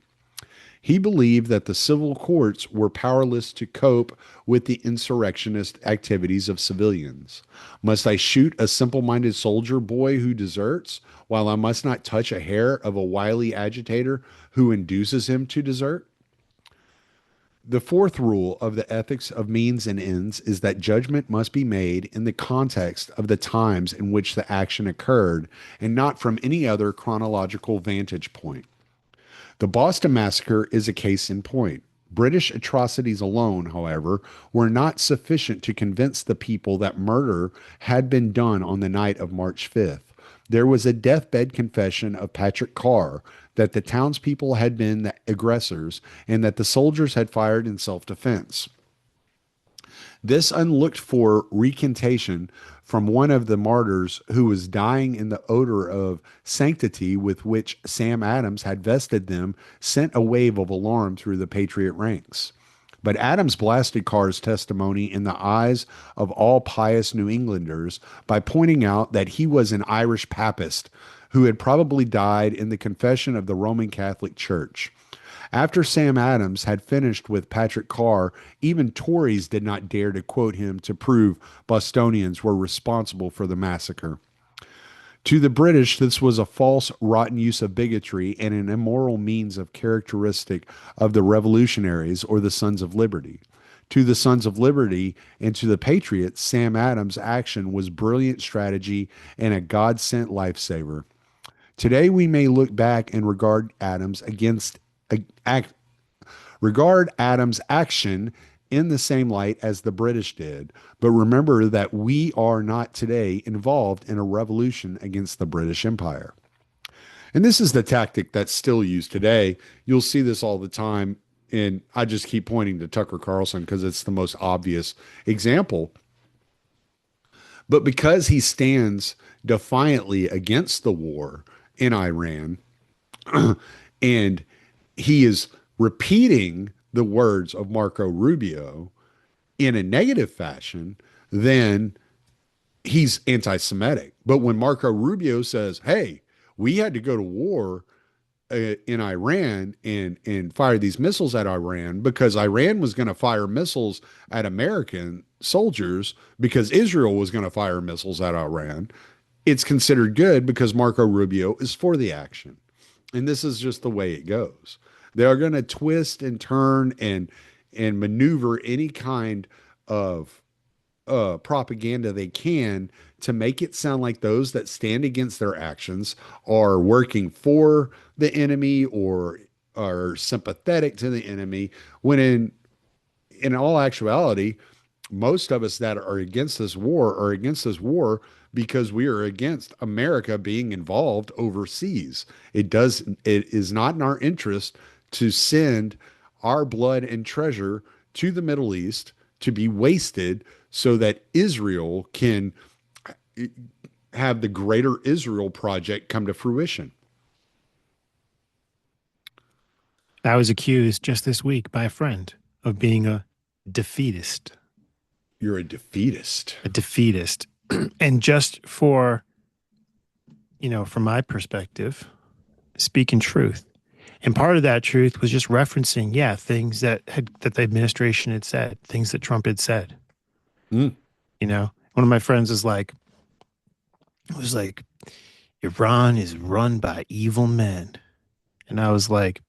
He believed that the civil courts were powerless to cope with the insurrectionist activities of civilians. Must I shoot a simple minded soldier boy who deserts, while I must not touch a hair of a wily agitator who induces him to desert? The fourth rule of the ethics of means and ends is that judgment must be made in the context of the times in which the action occurred and not from any other chronological vantage point. The Boston Massacre is a case in point. British atrocities alone, however, were not sufficient to convince the people that murder had been done on the night of March 5th. There was a deathbed confession of Patrick Carr that the townspeople had been the aggressors and that the soldiers had fired in self defense. This unlooked for recantation from one of the martyrs who was dying in the odor of sanctity with which Sam Adams had vested them sent a wave of alarm through the Patriot ranks. But Adams blasted Carr's testimony in the eyes of all pious New Englanders by pointing out that he was an Irish papist who had probably died in the confession of the Roman Catholic Church. After Sam Adams had finished with Patrick Carr, even Tories did not dare to quote him to prove Bostonians were responsible for the massacre. To the British, this was a false, rotten use of bigotry and an immoral means of characteristic of the revolutionaries or the Sons of Liberty. To the Sons of Liberty and to the Patriots, Sam Adams' action was brilliant strategy and a God sent lifesaver. Today, we may look back and regard Adams' action in the same light as the British did, but remember that we are not today involved in a revolution against the British Empire. And this is the tactic that's still used today. You'll see this all the time. And I just keep pointing to Tucker Carlson because it's the most obvious example. But because he stands defiantly against the war in Iran, and he is repeating the words of Marco Rubio in a negative fashion, then he's anti Semitic. But when Marco Rubio says, hey, we had to go to war in Iran and fire these missiles at Iran because Iran was going to fire missiles at American soldiers because Israel was going to fire missiles at Iran, it's considered good because Marco Rubio is for the action. And this is just the way it goes. They are going to twist and turn and maneuver any kind of propaganda they can to make it sound like those that stand against their actions are working for the enemy or are sympathetic to the enemy, when in all actuality, most of us that are against this war are against this war because we are against America being involved overseas. It is not in our interest to send our blood and treasure to the Middle East to be wasted so that Israel can have the greater Israel project come to fruition. I was accused just this week by a friend of being a defeatist. You're a defeatist. A defeatist. And just for, from my perspective, speaking truth. And part of that truth was just referencing, things that the administration had said, things that Trump had said. Mm. One of my friends was like, Iran is run by evil men. And I was like,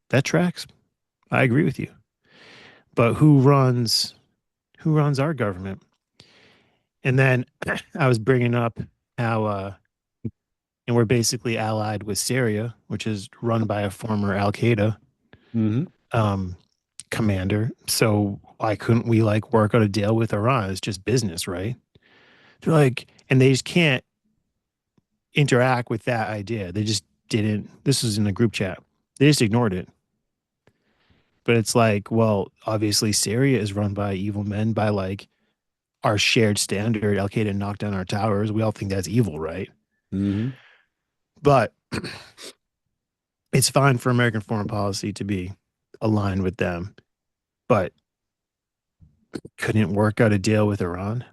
that tracks. I agree with you. But who runs our government? And then I was bringing up how, and we're basically allied with Syria, which is run by a former Al Qaeda commander. So why couldn't we work out a deal with Iran? It's just business, right? They're like, and they just can't interact with that idea. They just didn't. This was in a group chat. They just ignored it. But it's like, well, obviously Syria is run by evil men by our shared standard. Al Qaeda knocked down our towers. We all think that's evil, right? Mm-hmm. But it's fine for American foreign policy to be aligned with them. But couldn't work out a deal with Iran.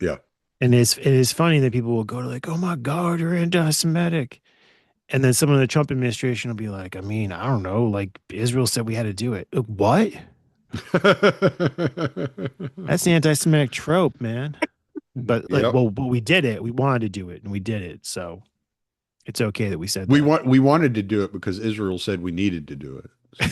Yeah. And it is funny that people will go to oh my God, you're anti-Semitic. And then someone in the Trump administration will be like, I mean, I don't know, Israel said we had to do it. What? That's the anti-Semitic trope, man. But but we did it. We wanted to do it, and we did it. So it's okay that we said we that. We wanted to do it because Israel said we needed to do it. So,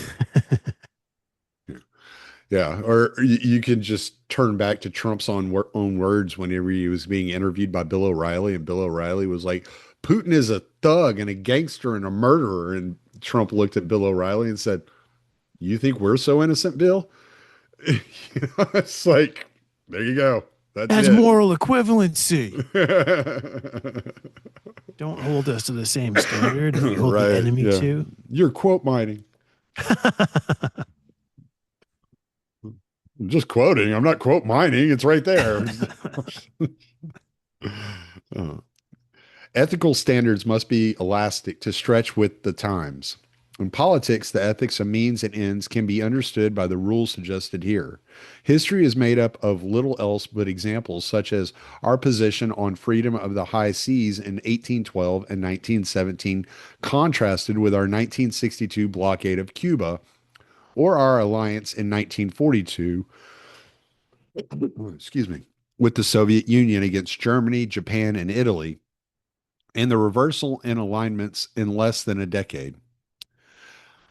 yeah. Or you can just turn back to Trump's own words whenever he was being interviewed by Bill O'Reilly, and Bill O'Reilly was like, Putin is a thug and a gangster and a murderer. And Trump looked at Bill O'Reilly and said, "You think we're so innocent, Bill?" It's like, there you go. That's Has it. moral equivalency. Don't hold us to the same standard that you hold the Right. enemy Yeah. to. You're quote mining. I'm just quoting. I'm not quote mining. It's right there. Uh, Ethical standards must be elastic to stretch with the times. In politics, the ethics of means and ends can be understood by the rules suggested here. History is made up of little else but examples, such as our position on freedom of the high seas in 1812 and 1917, contrasted with our 1962 blockade of Cuba, or our alliance in 1942, excuse me, with the Soviet Union against Germany, Japan, and Italy, and the reversal in alignments in less than a decade.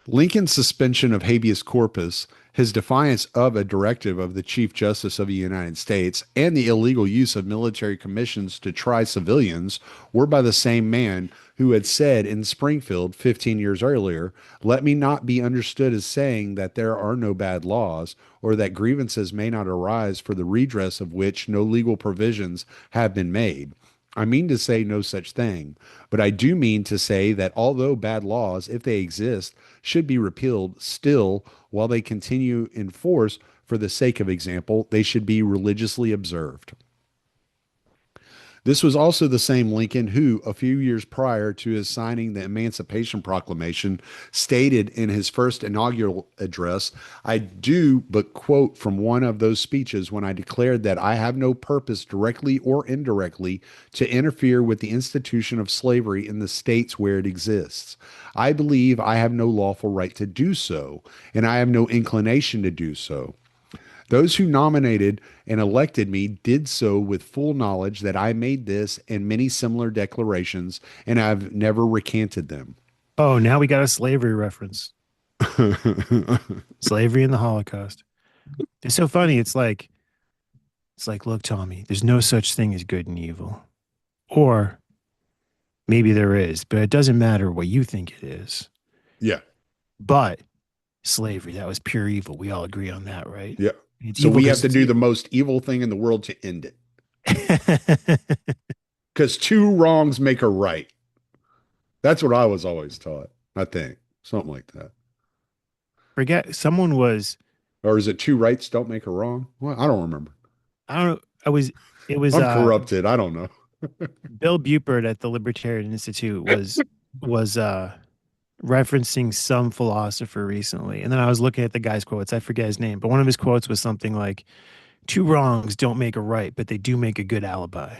Lincoln's suspension of habeas corpus, his defiance of a directive of the Chief Justice of the United States, and the illegal use of military commissions to try civilians were by the same man who had said in Springfield 15 years earlier, "Let me not be understood as saying that there are no bad laws, or that grievances may not arise for the redress of which no legal provisions have been made. I mean to say no such thing, but I do mean to say that although bad laws, if they exist, should be repealed, still, while they continue in force for the sake of example, they should be religiously observed." This was also the same Lincoln who, a few years prior to his signing the Emancipation Proclamation, stated in his first inaugural address, "I do but quote from one of those speeches when I declared that I have no purpose, directly or indirectly, to interfere with the institution of slavery in the states where it exists. I believe I have no lawful right to do so, and I have no inclination to do so. Those who nominated and elected me did so with full knowledge that I made this and many similar declarations, and I've never recanted them." Oh, now we got a slavery reference. Slavery and the Holocaust. It's so funny. It's like, look, Tommy, there's no such thing as good and evil. Or maybe there is, but it doesn't matter what you think it is. Yeah. But slavery, that was pure evil. We all agree on that, right? Yeah. It's So evil we have because to it's do the evil. most evil thing in the world to end it. Because two wrongs make a right. That's what I was always taught, I think. Something like that. Forget someone was, Or is it two rights don't make a wrong? Well, I don't remember. I don't know, it was I'm corrupted. I don't know. Bill Buford at the Libertarian Institute was referencing some philosopher recently. And then I was looking at the guy's quotes. I forget his name, but one of his quotes was something like, two wrongs don't make a right, but they do make a good alibi.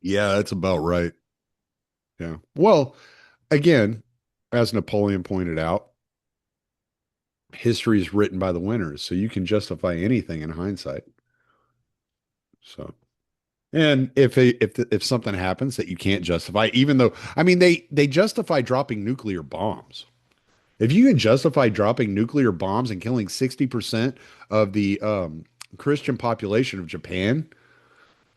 Yeah, that's about right. Yeah. Well, again, as Napoleon pointed out, history is written by the winners, so you can justify anything in hindsight. So, and if something happens that you can't justify, even though I mean they justify dropping nuclear bombs. If you can justify dropping nuclear bombs and killing 60% of the Christian population of Japan,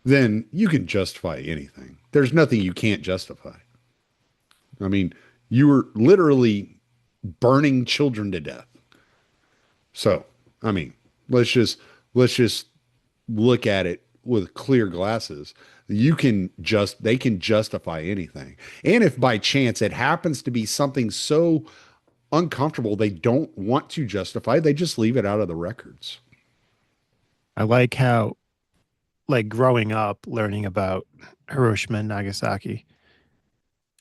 then you can justify anything. There's nothing you can't justify. I mean, you were literally burning children to death. So, I mean, let's just look at it with clear glasses. They can justify anything. And if by chance it happens to be something so uncomfortable they don't want to justify, they just leave it out of the records. I like how, like growing up, learning about Hiroshima and Nagasaki,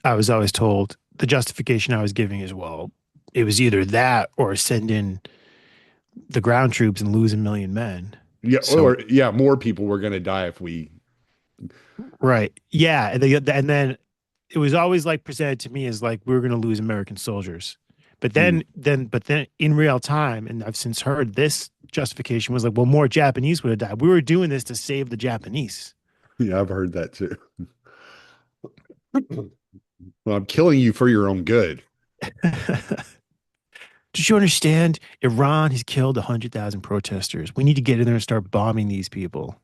I was always told the justification I was giving is, well, it was either that or send in the ground troops and lose 1 million men. Yeah, So, or yeah, more people were going to die if we. right. Yeah. And then it was always like presented to me as like we were going to lose American soldiers. But Hmm. then in real time, and I've since heard this justification was like, well, more Japanese would have died. We were doing this to save the Japanese. Yeah, I've heard that too. Well, I'm killing you for your own good. Did you understand? Iran has killed 100,000 protesters. We need to get in there and start bombing these people.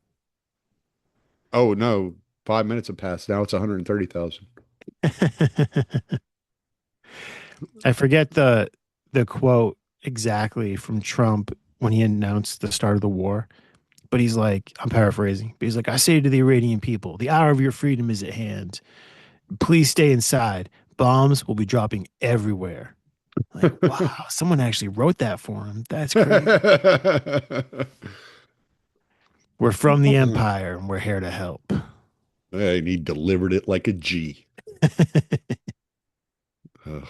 Oh no, 5 minutes have passed. Now it's 130,000. I forget the quote exactly from Trump when he announced the start of the war, but he's like, I'm paraphrasing, but he's like, I say to the Iranian people, the hour of your freedom is at hand. Please stay inside. Bombs will be dropping everywhere. Like, wow, someone actually wrote that for him. That's crazy. We're from the Empire and we're here to help. And he delivered it like a G. Ugh.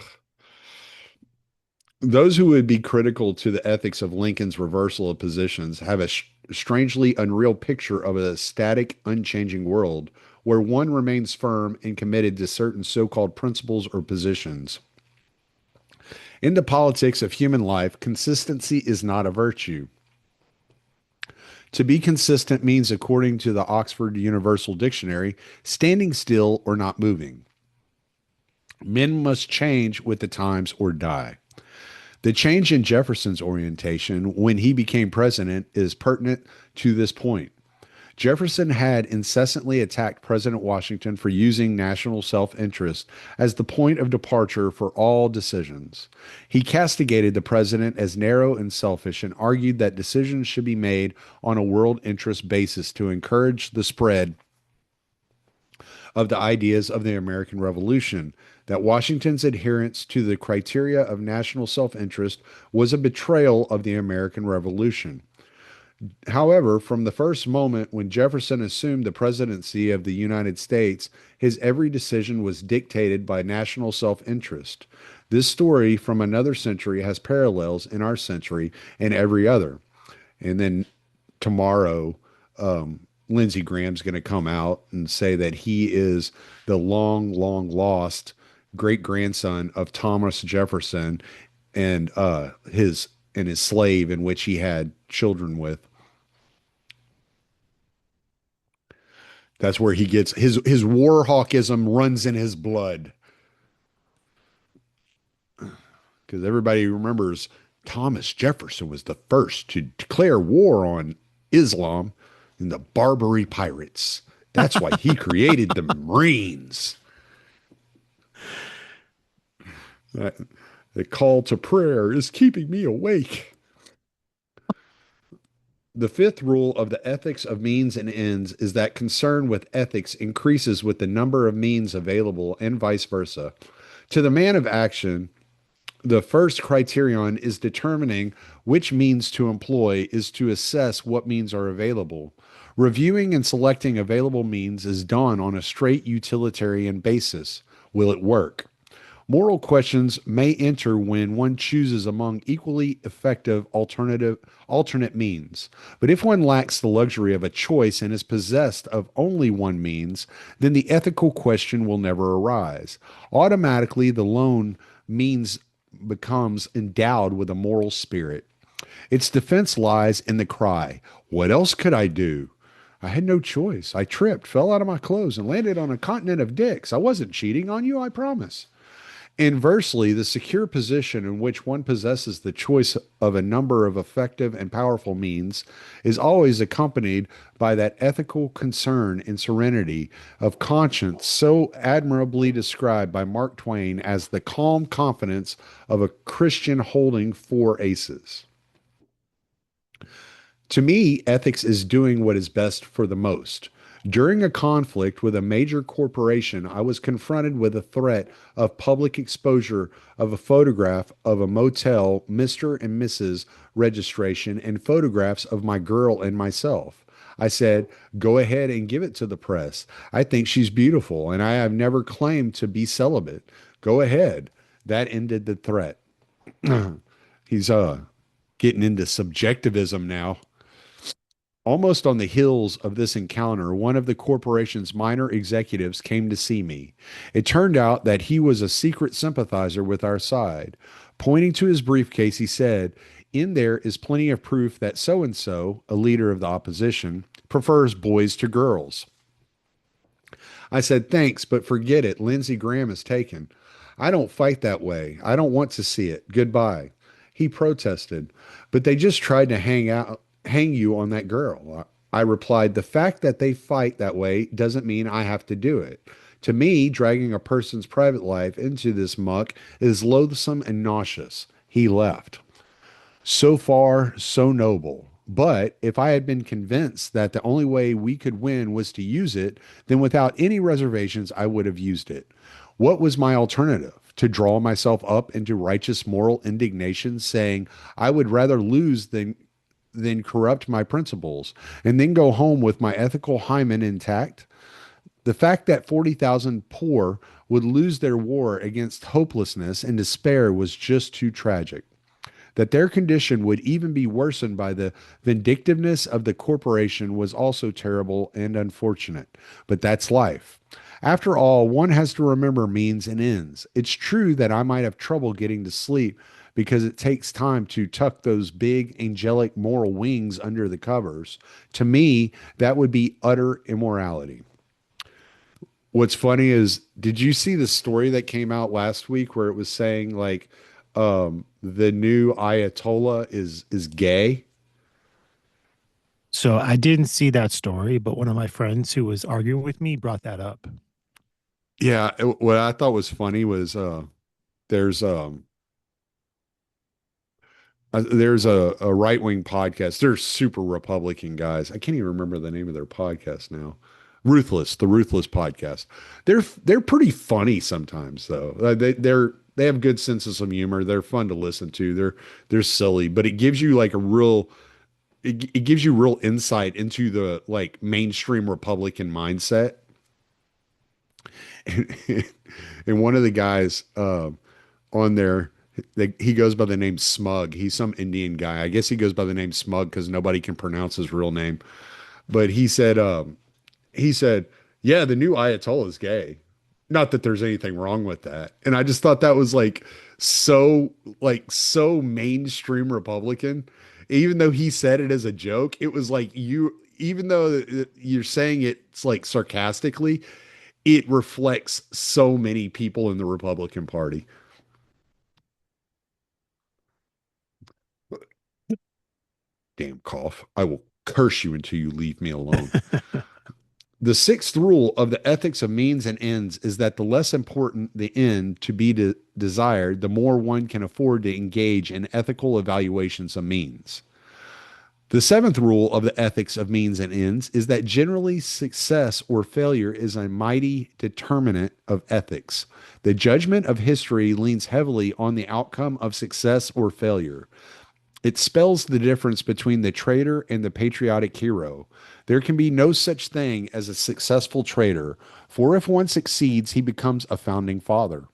Those who would be critical to the ethics of Lincoln's reversal of positions have a strangely unreal picture of a static, unchanging world where one remains firm and committed to certain so called principles or positions. In the politics of human life, consistency is not a virtue. To be consistent means, according to the Oxford Universal Dictionary, standing still or not moving. Men must change with the times or die. The change in Jefferson's orientation when he became president is pertinent to this point. Jefferson had incessantly attacked President Washington for using national self interest as the point of departure for all decisions. He castigated the president as narrow and selfish and argued that decisions should be made on a world interest basis to encourage the spread of the ideas of the American Revolution. That Washington's adherence to the criteria of national self interest was a betrayal of the American Revolution. However, from the first moment when Jefferson assumed the presidency of the United States, his every decision was dictated by national self interest. This story from another century has parallels in our century and every other. And then tomorrow, Lindsey Graham's going to come out and say that he is the long, long lost great grandson of Thomas Jefferson and his slave in which he had children with. That's where he gets his war hawkism runs in his blood because everybody remembers Thomas Jefferson was the first to declare war on Islam and the Barbary pirates. That's why he created the Marines. The call to prayer is keeping me awake. The fifth rule of the ethics of means and ends is that concern with ethics increases with the number of means available and vice versa. To the man of action, the first criterion is determining which means to employ is to assess what means are available. Reviewing and selecting available means is done on a straight utilitarian basis. Will it work? Moral questions may enter when one chooses among equally effective alternate means. But if one lacks the luxury of a choice and is possessed of only one means, then the ethical question will never arise. Automatically, the lone means becomes endowed with a moral spirit. Its defense lies in the cry, "What else could I do? I had no choice. I tripped, fell out of my clothes, and landed on a continent of dicks. I wasn't cheating on you, I promise." Inversely, the secure position in which one possesses the choice of a number of effective and powerful means is always accompanied by that ethical concern and serenity of conscience so admirably described by Mark Twain as the calm confidence of a Christian holding four aces. To me, ethics is doing what is best for the most. During a conflict with a major corporation, I was confronted with a threat of public exposure of a photograph of a motel, Mr. and Mrs. registration, and photographs of my girl and myself. I said, "Go ahead and give it to the press. I think she's beautiful, and I have never claimed to be celibate. Go ahead." That ended the threat. He's getting into subjectivism now. Almost on the heels of this encounter, one of the corporation's minor executives came to see me. It turned out that he was a secret sympathizer with our side. Pointing to his briefcase, he said, "In there is plenty of proof that so and so, a leader of the opposition, prefers boys to girls." I said, "Thanks, but forget it. Lindsey Graham is taken. I don't fight that way. I don't want to see it. Goodbye." He protested, "But they just tried to hang you on that girl." I replied, "The fact that they fight that way doesn't mean I have to do it. To me, dragging a person's private life into this muck is loathsome and nauseous. He left. So far, so noble. But if I had been convinced that the only way we could win was to use it, then without any reservations, I would have used it. What was my alternative? To draw myself up into righteous moral indignation, saying, I would rather lose than corrupt my principles, and then go home with my ethical hymen intact? The fact that 40,000 poor would lose their war against hopelessness and despair was just too tragic. That their condition would even be worsened by the vindictiveness of the corporation was also terrible and unfortunate. But that's life. After all, one has to remember means and ends. It's true that I might have trouble getting to sleep because it takes time to tuck those big angelic moral wings under the covers. To me, that would be utter immorality. What's funny is, did you see the story that came out last week where it was saying like the new Ayatollah is gay? So I didn't see that story, but one of my friends who was arguing with me brought that up. Yeah, what I thought was funny was there's there's a right wing podcast. They're super Republican guys. I can't even remember the name of their podcast now. Ruthless, the Ruthless podcast. They're pretty funny sometimes though. They have good senses of humor. They're fun to listen to. They're silly, but it gives you like a real it gives you real insight into the like mainstream Republican mindset. And, and one of the guys on there, he goes by the name Smug. He's some Indian guy. I guess he goes by the name Smug because nobody can pronounce his real name. But he said, yeah, the new Ayatollah is gay. Not that there's anything wrong with that. And I just thought that was so mainstream Republican. Even though he said it as a joke, it was like even though you're saying it's like sarcastically, it reflects so many people in the Republican Party. Damn cough. I will curse you until you leave me alone. The sixth rule of the ethics of means and ends is that the less important the end to be desired, the more one can afford to engage in ethical evaluations of means. The seventh rule of the ethics of means and ends is that generally success or failure is a mighty determinant of ethics. The judgment of history leans heavily on the outcome of success or failure. It spells the difference between the traitor and the patriotic hero. There can be no such thing as a successful traitor, for if one succeeds, he becomes a founding father.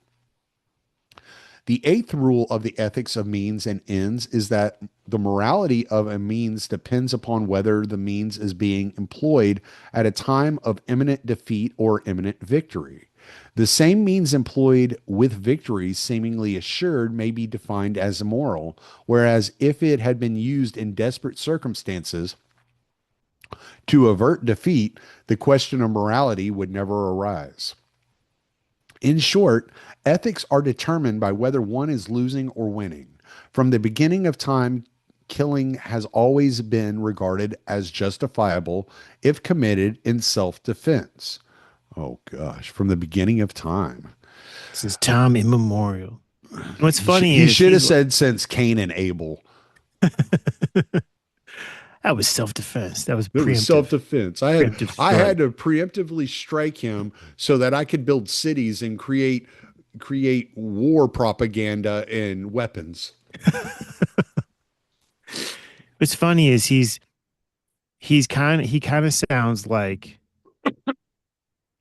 The eighth rule of the ethics of means and ends is that the morality of a means depends upon whether the means is being employed at a time of imminent defeat or imminent victory. The same means employed with victory seemingly assured may be defined as immoral, whereas if it had been used in desperate circumstances to avert defeat, the question of morality would never arise. In short, ethics are determined by whether one is losing or winning. From the beginning of time, killing has always been regarded as justifiable if committed in self defense. Oh gosh, from the beginning of time. Since time immemorial. What's funny He is should have said since Cain and Abel. that was self defense. That was It was preemptive. self-defense. Preemptive I had strike. to preemptively strike him so that I could build cities and create war propaganda and weapons. What's funny is he kind of sounds like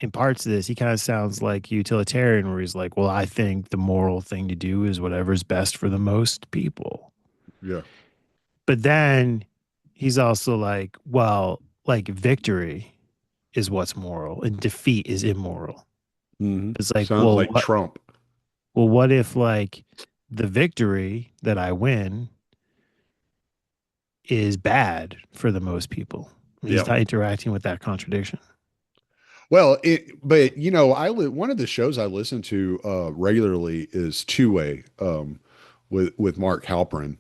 in parts of this, he kind of sounds like utilitarian where he's like, well, I think the moral thing to do is whatever's best for the most people. Yeah. But then he's also like, well, like victory is what's moral and defeat is immoral. It's like, Sounds like Trump. what if like the victory that I win is bad for the most people? He's Yeah. not interacting with that contradiction. Well, but one of the shows I listen to regularly is Two Way with Mark Halperin,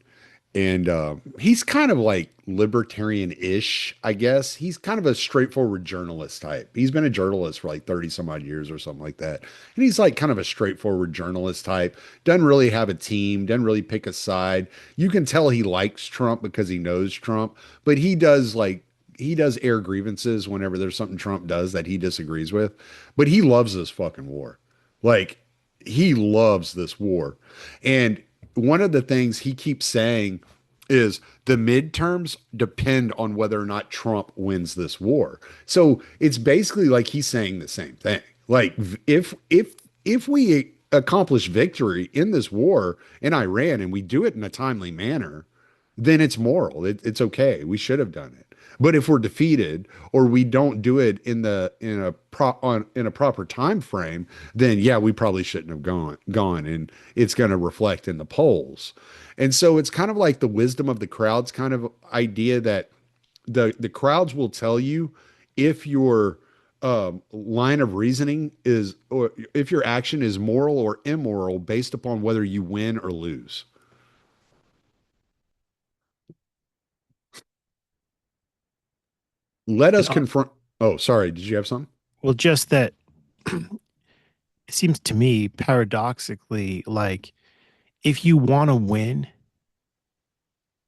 and he's kind of like libertarian-ish, I guess. He's kind of a straightforward journalist type. He's been a journalist for like 30 some odd years or something like that. And he's like kind of a straightforward journalist type. Doesn't really have a team, doesn't really pick a side. You can tell he likes Trump because he knows Trump, but he does air grievances whenever there's something Trump does that he disagrees with. But he loves this fucking war. Like he loves this war. And one of the things he keeps saying is the midterms depend on whether or not Trump wins this war. So it's basically like he's saying the same thing. Like if we accomplish victory in this war in Iran and we do it in a timely manner, then it's moral. It's okay. We should have done it. But if we're defeated or we don't do it in a proper time frame, then yeah, we probably shouldn't have gone, and it's going to reflect in the polls. And so it's kind of like the wisdom of the crowds kind of idea that the crowds will tell you if your line of reasoning is or if your action is moral or immoral based upon whether you win or lose. Let And us confront. Oh, sorry. Did you have something? well, just that it seems to me paradoxically like if you want to win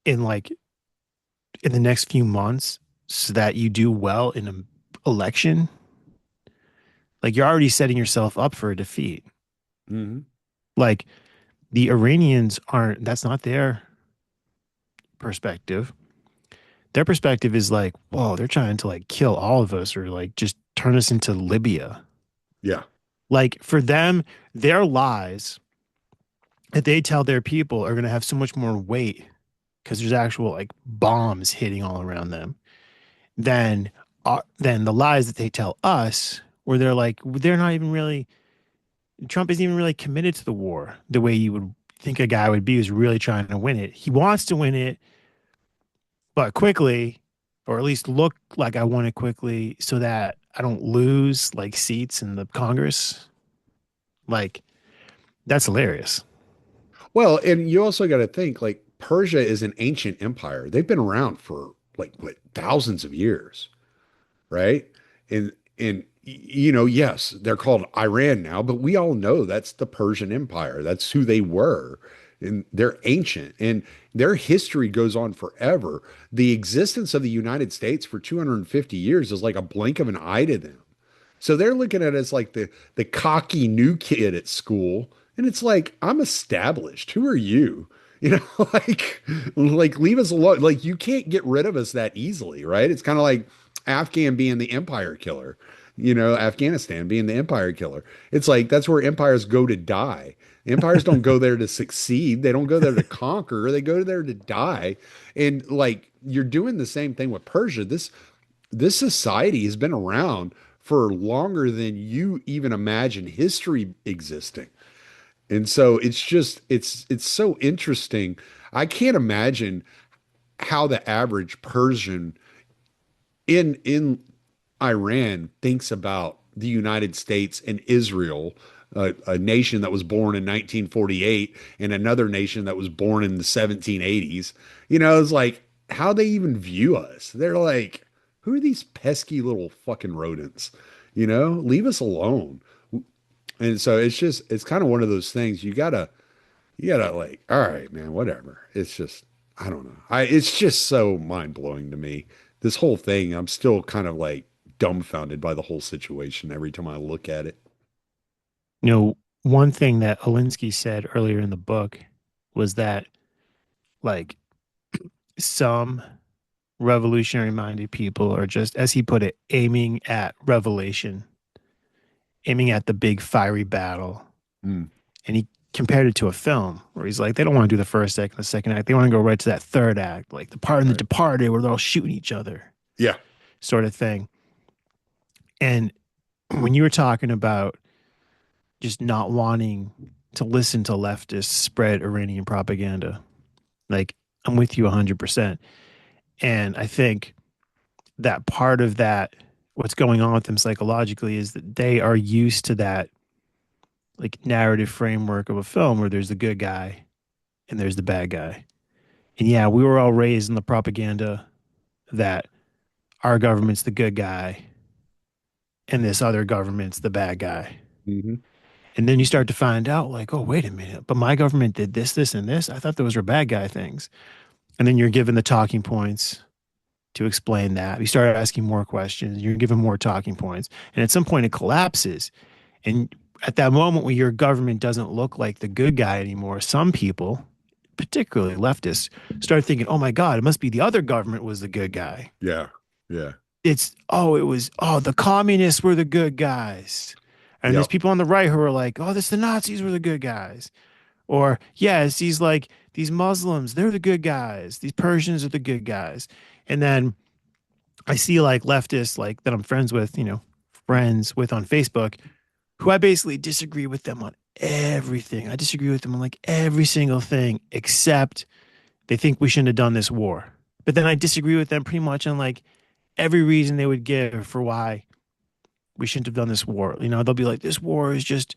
in like in the next few months so that you do well in an election, like you're already setting yourself up for a defeat. Hmm. Like the Iranians aren't, that's not their perspective. Their perspective is like, whoa, they're trying to like kill all of us or like just turn us into Libya. Yeah. Like for them, their lies that they tell their people are going to have so much more weight because there's actual like bombs hitting all around them than than the lies that they tell us, where they're like they're not even really Trump isn't even really committed to the war the way you would think a guy would be who's really trying to win it. He wants to win it, but quickly, or at least look like I won it quickly, so that I don't lose like seats in the Congress. Like that's hilarious. Well, and you also got to think like Persia is an ancient empire. They've been around for like what thousands of years, right? And you know, yes, they're called Iran now, but we all know that's the Persian Empire. That's who they were. And they're ancient and their history goes on forever. The existence of the United States for 250 years is like a blink of an eye to them. So they're looking at it as like the cocky new kid at school, and it's like I'm established. Who are you? You know, like leave us alone. Like you can't get rid of us that easily, right? It's kind of like Afghan being the empire killer. You know, Afghanistan being the empire killer. It's like that's where empires go to die. Empires don't go there to succeed. They don't go there to conquer. They go there to die. And like you're doing the same thing with Persia. This society has been around for longer than you even imagine history existing. And so it's just it's so interesting. I can't imagine how the average Persian in Iran thinks about the United States and Israel, a nation that was born in 1948 and another nation that was born in the 1780s. You know, it's like how they even view us. They're like, who are these pesky little fucking rodents? You know, leave us alone. And so it's just it's kind of one of those things you gotta like, all right, man, whatever. It's just I don't know. I it's just so mind blowing to me. This whole thing, I'm still kind of like dumbfounded by the whole situation every time I look at it. You know, one thing that Alinsky said earlier in the book was that like some revolutionary minded people are just, as he put it, aiming at revelation, aiming at the big fiery battle. Mm, And he compared it to a film where he's like, they don't want to do the first act and the second act. They want to go right to that third act, like the part in The right. Departed where they're all shooting each other, Yeah. sort of thing. And when you were talking about just not wanting to listen to leftists spread Iranian propaganda, like I'm with you 100%. And I think that part of that, what's going on with them psychologically, is that they are used to that like narrative framework of a film where there's the good guy and there's the bad guy. And yeah, we were all raised in the propaganda that our government's the good guy and this other government's the bad guy. Hmm. And then you start to find out, like, oh, wait a minute, but my government did this, this, and this. I thought those were bad guy things. And then you're given the talking points to explain that. You start asking more questions, you're given more talking points. And at some point, it collapses. And at that moment when your government doesn't look like the good guy anymore, some people, particularly leftists, start thinking, oh my God, it must be the other government was the good guy. Yeah. Yeah. The communists were the good guys. And there's Yep. people on the right who are like, oh, this the Nazis were the good guys. Or yeah, it's these Muslims, they're the good guys. These Persians are the good guys. And then I see like leftists like that I'm friends with on Facebook, who I basically disagree with them on everything. I disagree with them on like every single thing except they think we shouldn't have done this war. But then I disagree with them pretty much on like every reason they would give for why we shouldn't have done this war. They'll be like, this war is just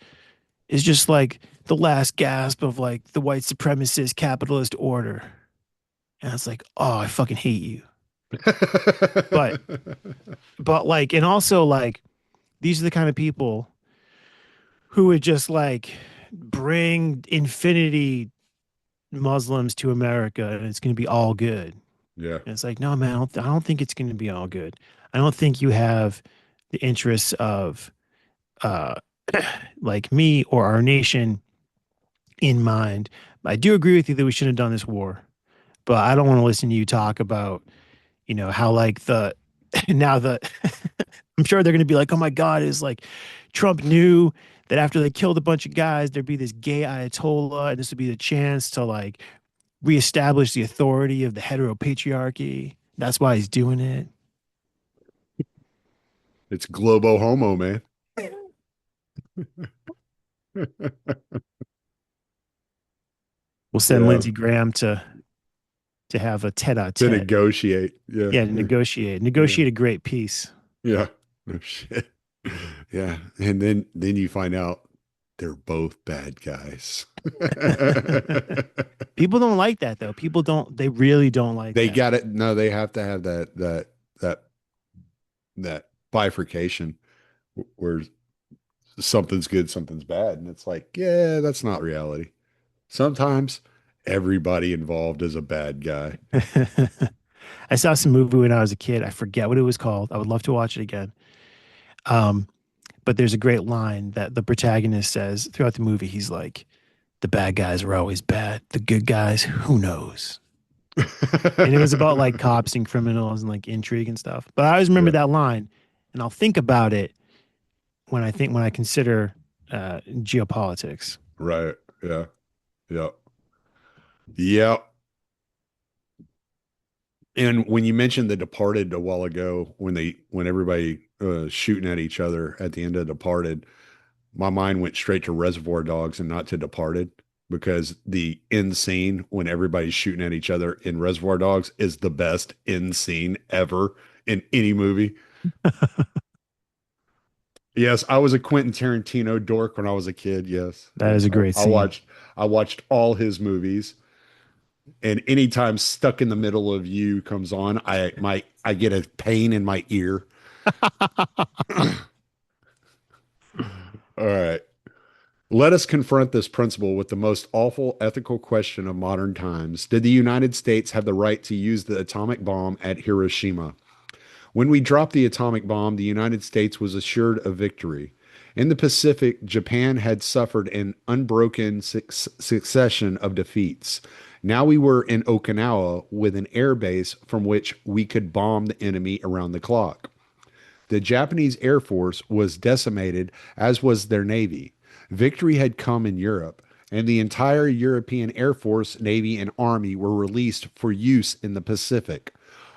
like the last gasp of like the white supremacist capitalist order. And it's like, oh, I fucking hate you. But but like, and also like these are the kind of people who would just like bring infinity Muslims to America and it's going to be all good. Yeah. And it's like, no, man, I don't think it's going to be all good. I don't think you have the interests of uh, like me or our nation in mind. I do agree with you that we shouldn't have done this war, but I don't want to listen to you talk about, how like the now the I'm sure they're going to be like, oh my God, is like Trump knew that after they killed a bunch of guys, there'd be this gay Ayatollah, and this would be the chance to like reestablish the authority of the heteropatriarchy. That's why he's doing it. It's globo homo, man. We'll send Yeah. Lindsey Graham to have a To tete-a-tete. negotiate. Yeah. Yeah, to negotiate a great peace. Yeah. No shit. Yeah. And then you find out they're both bad guys. People don't like that though. People don't. They really don't like They that. got it. No, they have to have that that bifurcation where something's good, something's bad. And it's like, yeah, that's not reality. Sometimes everybody involved is a bad guy. I saw some movie when I was a kid. I forget what it was called. I would love to watch it again. Um, but there's a great line that the protagonist says throughout the movie. He's like, "The bad guys are always bad. The good guys, who knows?" And it was about like cops and criminals and like intrigue and stuff. But I always remember Yeah. that line, and I'll think about it when I consider geopolitics. Right. Yeah. Yeah. Yeah. And when you mentioned The Departed a while ago, when everybody shooting at each other at the end of Departed, my mind went straight to Reservoir Dogs and not to Departed because the end scene when everybody's shooting at each other in Reservoir Dogs is the best end scene ever in any movie. Yes, I was a Quentin Tarantino dork when I was a kid. Yes, That is yes, a great I scene. watched all his movies, and anytime Stuck in the Middle of You comes on, I get a pain in my ear. All right. Let us confront this principle with the most awful ethical question of modern times. Did the United States have the right to use the atomic bomb at Hiroshima? When we dropped the atomic bomb, the United States was assured of victory. In the Pacific, Japan had suffered an unbroken succession of defeats. Now we were in Okinawa with an air base from which we could bomb the enemy around the clock. The Japanese Air Force was decimated, as was their Navy. Victory had come in Europe, and the entire European Air Force, Navy, and Army were released for use in the Pacific.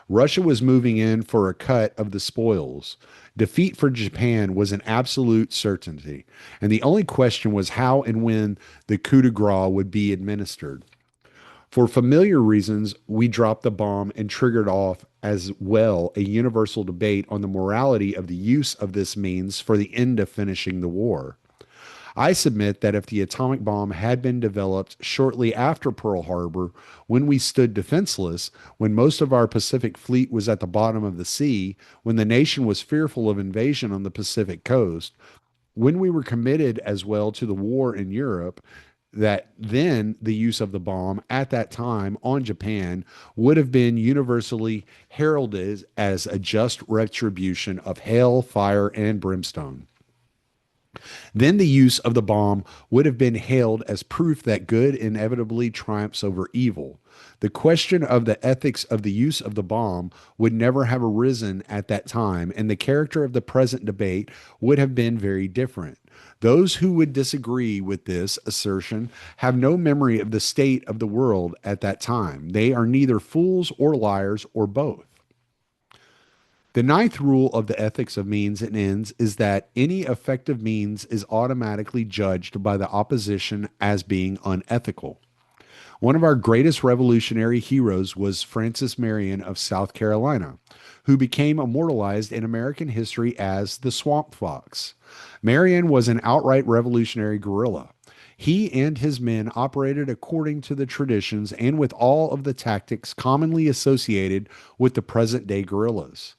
Russia was moving in for a cut of the spoils. Defeat for Japan was an absolute certainty, and the only question was how and when the coup de grace would be administered. For familiar reasons, we dropped the bomb and triggered off as well a universal debate on the morality of the use of this means for the end of finishing the war. I submit that if the atomic bomb had been developed shortly after Pearl Harbor, when we stood defenseless, when most of our Pacific fleet was at the bottom of the sea, when the nation was fearful of invasion on the Pacific coast, when we were committed as well to the war in Europe, that then the use of the bomb at that time on Japan would have been universally heralded as a just retribution of hell, fire, and brimstone. Then the use of the bomb would have been hailed as proof that good inevitably triumphs over evil. The question of the ethics of the use of the bomb would never have arisen at that time, and the character of the present debate would have been very different. Those who would disagree with this assertion have no memory of the state of the world at that time. They are neither fools or liars or both. The ninth rule of the ethics of means and ends is that any effective means is automatically judged by the opposition as being unethical. One of our greatest revolutionary heroes was Francis Marion of South Carolina, who became immortalized in American history as the Swamp Fox. Marion was an outright revolutionary guerrilla. He and his men operated according to the traditions and with all of the tactics commonly associated with the present day guerrillas.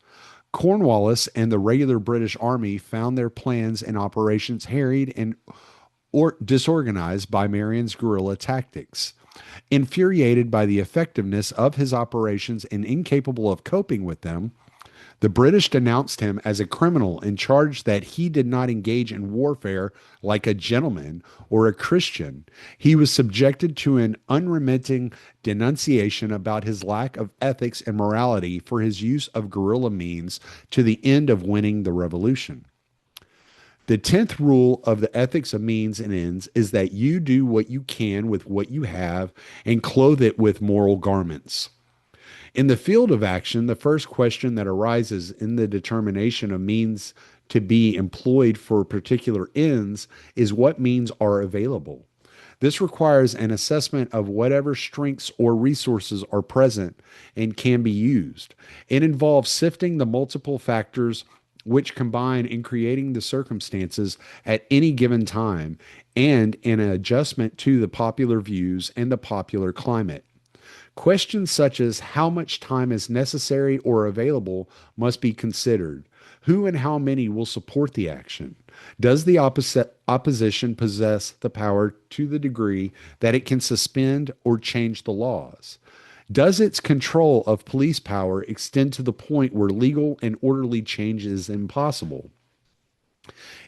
Cornwallis and the regular British army found their plans and operations harried and or disorganized by Marion's guerrilla tactics. Infuriated by the effectiveness of his operations and incapable of coping with them, the British denounced him as a criminal and charged that he did not engage in warfare like a gentleman or a Christian. He was subjected to an unremitting denunciation about his lack of ethics and morality for his use of guerrilla means to the end of winning the revolution. The 10th rule of the ethics of means and ends is that you do what you can with what you have and clothe it with moral garments. In the field of action, the first question that arises in the determination of means to be employed for particular ends is what means are available. This requires an assessment of whatever strengths or resources are present and can be used. It involves sifting the multiple factors which combine in creating the circumstances at any given time and an adjustment to the popular views and the popular climate. Questions such as how much time is necessary or available must be considered. Who and how many will support the action? Does the opposition possess the power to the degree that it can suspend or change the laws? Does its control of police power extend to the point where legal and orderly change is impossible?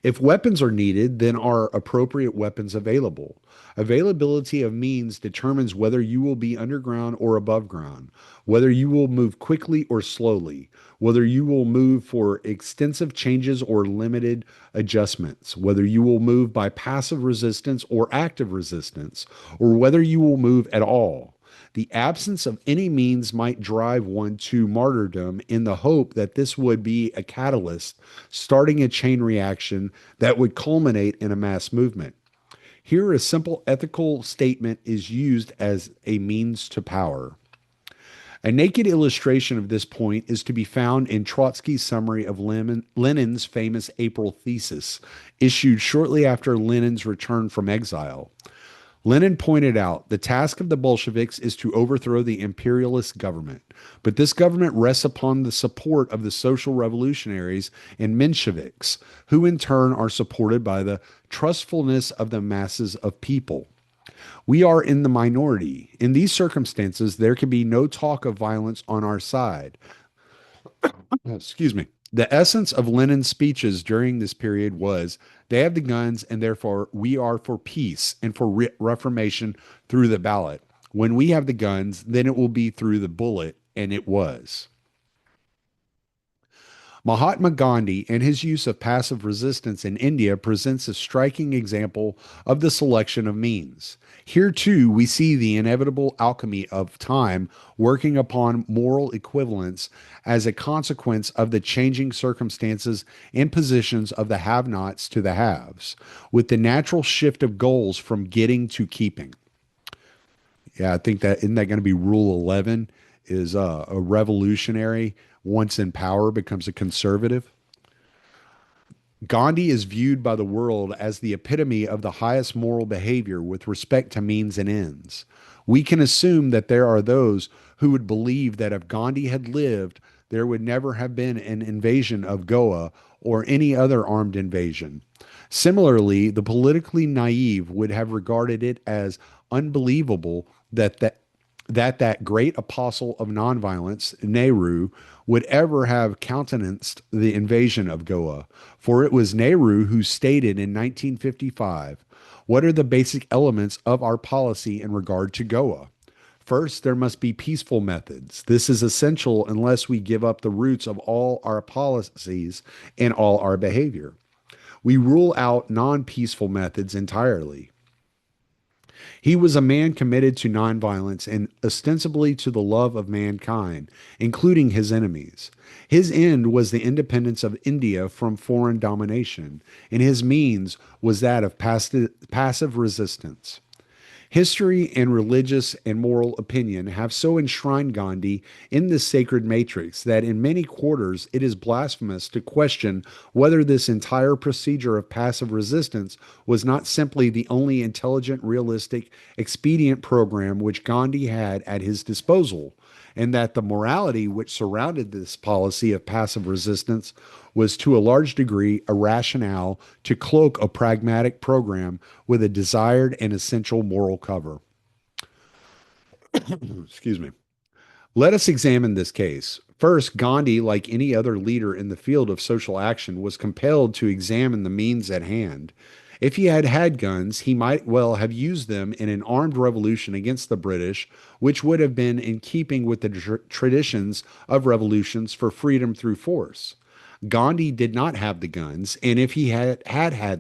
If weapons are needed, then are appropriate weapons available? Availability of means determines whether you will be underground or above ground, whether you will move quickly or slowly, whether you will move for extensive changes or limited adjustments, whether you will move by passive resistance or active resistance, or whether you will move at all. The absence of any means might drive one to martyrdom in the hope that this would be a catalyst, starting a chain reaction that would culminate in a mass movement. Here, a simple ethical statement is used as a means to power. A naked illustration of this point is to be found in Trotsky's summary of Lenin's famous April thesis, issued shortly after Lenin's return from exile. Lenin pointed out the task of the Bolsheviks is to overthrow the imperialist government, but this government rests upon the support of the social revolutionaries and Mensheviks, who in turn are supported by the trustfulness of the masses of people. We are in the minority. In these circumstances, there can be no talk of violence on our side. Excuse me. The essence of Lenin's speeches during this period was they have the guns and therefore we are for peace and for reformation through the ballot. When we have the guns, then it will be through the bullet, and it was. Mahatma Gandhi and his use of passive resistance in India presents a striking example of the selection of means. Here too, we see the inevitable alchemy of time working upon moral equivalence as a consequence of the changing circumstances and positions of the have-nots to the haves, with the natural shift of goals from getting to keeping. Yeah, I think that isn't that going to be rule 11 is a revolutionary once in power becomes a conservative. Gandhi is viewed by the world as the epitome of the highest moral behavior with respect to means and ends. We can assume that there are those who would believe that if Gandhi had lived, there would never have been an invasion of Goa or any other armed invasion. Similarly, the politically naive would have regarded it as unbelievable that great apostle of nonviolence, Nehru, would ever have countenanced the invasion of Goa, for it was Nehru who stated in 1955, "What are the basic elements of our policy in regard to Goa? First, there must be peaceful methods. This is essential unless we give up the roots of all our policies and all our behavior. We rule out non peaceful methods entirely. He was a man committed to nonviolence and ostensibly to the love of mankind, including his enemies. His end was the independence of India from foreign domination, and his means was that of passive resistance. History and religious and moral opinion have so enshrined Gandhi in this sacred matrix that in many quarters it is blasphemous to question whether this entire procedure of passive resistance was not simply the only intelligent, realistic, expedient program which Gandhi had at his disposal, and that the morality which surrounded this policy of passive resistance was to a large degree a rationale to cloak a pragmatic program with a desired and essential moral cover. Excuse me. Let us examine this case. First, Gandhi, like any other leader in the field of social action, was compelled to examine the means at hand. If he had had guns, he might well have used them in an armed revolution against the British, which would have been in keeping with the traditions of revolutions for freedom through force. Gandhi did not have the guns, and if he had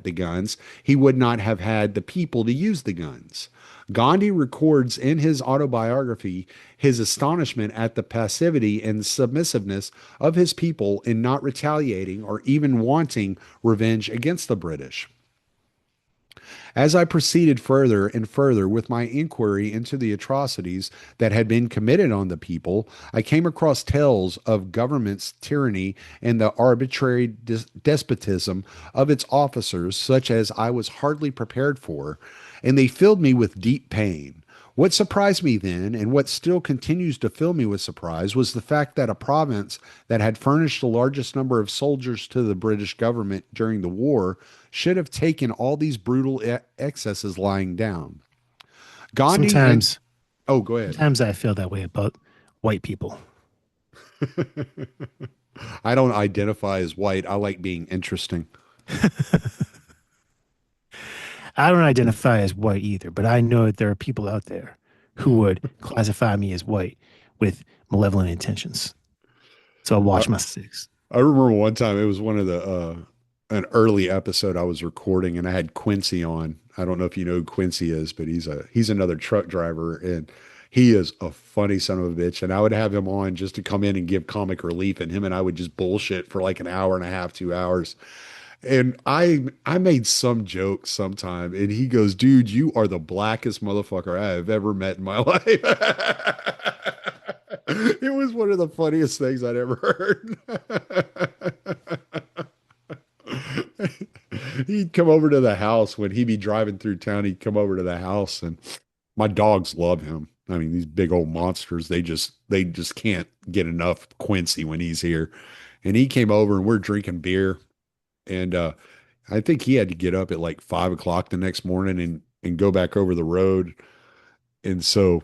the guns, he would not have had the people to use the guns. Gandhi records in his autobiography his astonishment at the passivity and submissiveness of his people in not retaliating or even wanting revenge against the British. As I proceeded further and further with my inquiry into the atrocities that had been committed on the people, I came across tales of government's tyranny and the arbitrary despotism of its officers, such as I was hardly prepared for, and they filled me with deep pain. What surprised me then, and what still continues to fill me with surprise, was the fact that a province that had furnished the largest number of soldiers to the British government during the war should have taken all these brutal excesses lying down. Gandhi and Sometimes, oh, go ahead. sometimes I feel that way about white people. I don't identify as white. I like being interesting. I don't identify as white either, but I know that there are people out there who would classify me as white with malevolent intentions. So I I, watch my six. I remember one time it was one of the an early episode I was recording and I had Quincy on. I don't know if you know who Quincy is, but he's another truck driver and he is a funny son of a bitch. And I would have him on just to come in and give comic relief, and him and I would just bullshit for like an hour and a half, 2 hours. And I made some joke sometime, and he goes, "Dude, you are the blackest motherfucker I have ever met in my life." It was one of the funniest things I'd ever heard. He'd come over to the house when he'd be driving through town. He'd come over to the house, and my dogs love him. I mean, these big old monsters, they just can't get enough Quincy when he's here. And he came over, and we're drinking beer. And I think he had to get up at like 5 o'clock the next morning and go back over the road. And so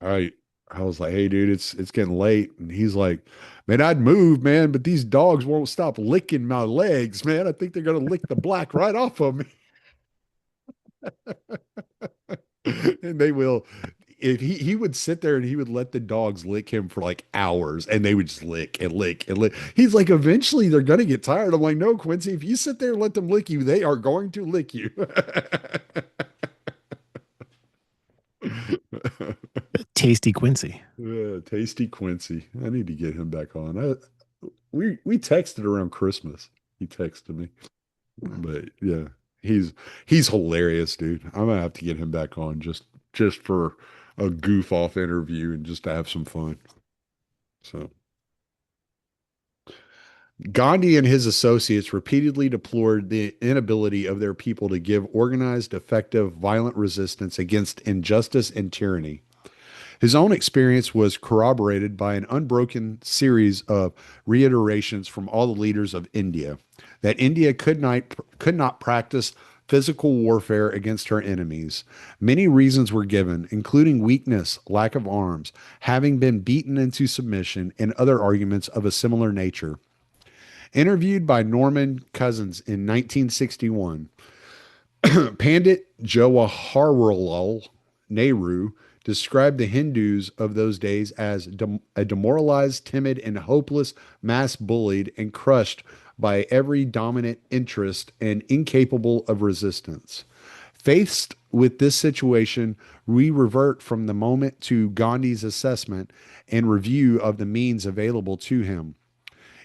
I I was like, "Hey, dude, it's getting late." And he's like, "Man, I'd move, man, but these dogs won't stop licking my legs, man. I think they're gonna lick the black right off of me." And they will. If he would sit there and he would let the dogs lick him for like hours, and they would just lick and lick and lick. He's like, eventually they're gonna get tired. I'm like, "No, Quincy, if you sit there and let them lick you, they are going to lick you." Tasty Quincy. Tasty Quincy. I need to get him back on. We texted around Christmas. He texted me, but yeah, he's hilarious, dude. I'm gonna have to get him back on just for a goof off interview and just to have some fun. So Gandhi and his associates repeatedly deplored the inability of their people to give organized, effective, violent resistance against injustice and tyranny. His own experience was corroborated by an unbroken series of reiterations from all the leaders of India that India could not practice physical warfare against her enemies. Many reasons were given, including weakness, lack of arms, having been beaten into submission, and other arguments of a similar nature. Interviewed by Norman Cousins in 1961, Pandit Jawaharlal Nehru described the Hindus of those days as a demoralized, timid, and hopeless mass bullied and crushed by every dominant interest and incapable of resistance. Faced with this situation, we revert from the moment to Gandhi's assessment and review of the means available to him.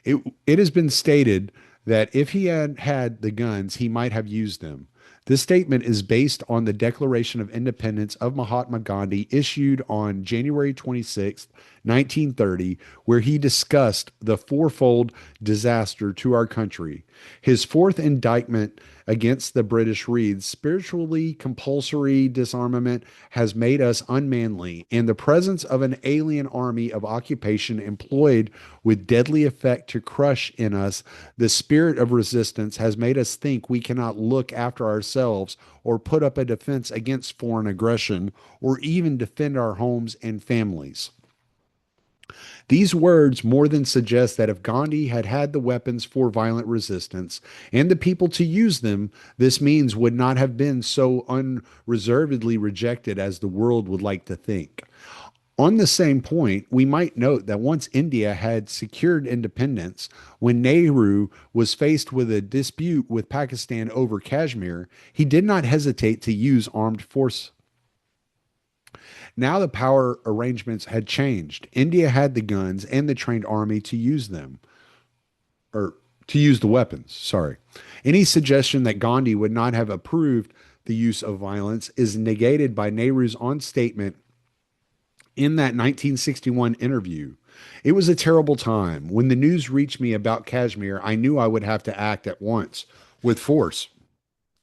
It has been stated that if he had had the guns, he might have used them. This statement is based on the Declaration of Independence of Mahatma Gandhi issued on January 26, 1930, where he discussed the fourfold disaster to our country. His fourth indictment against the British reads: spiritually compulsory disarmament has made us unmanly, and the presence of an alien army of occupation employed with deadly effect to crush in us the spirit of resistance has made us think we cannot look after ourselves or put up a defense against foreign aggression or even defend our homes and families. These words more than suggest that if Gandhi had had the weapons for violent resistance and the people to use them, this means would not have been so unreservedly rejected as the world would like to think. On the same point, we might note that once India had secured independence, when Nehru was faced with a dispute with Pakistan over Kashmir, he did not hesitate to use armed force. Now the power arrangements had changed. India had the guns and the trained army to use them, or to use the weapons, sorry. Any suggestion that Gandhi would not have approved the use of violence is negated by Nehru's own statement in that 1961 interview. It was a terrible time. When the news reached me about Kashmir, I knew I would have to act at once with force.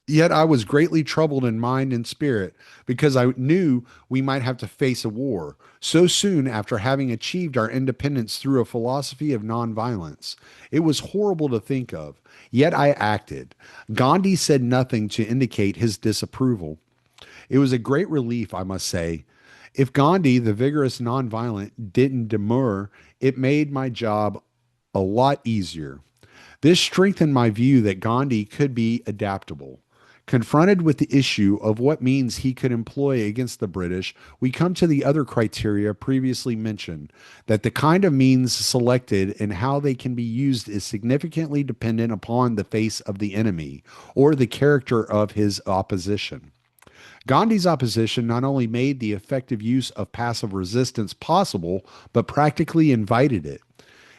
Yet I was greatly troubled in mind and spirit because I knew we might have to face a war so soon after having achieved our independence through a philosophy of nonviolence. It was horrible to think of, yet I acted. Gandhi said nothing to indicate his disapproval. It was a great relief, I must say. If Gandhi, the vigorous nonviolent, didn't demur, it made my job a lot easier. This strengthened my view that Gandhi could be adaptable. Confronted with the issue of what means he could employ against the British, we come to the other criteria previously mentioned that the kind of means selected and how they can be used is significantly dependent upon the face of the enemy or the character of his opposition. Gandhi's opposition not only made the effective use of passive resistance possible, but practically invited it.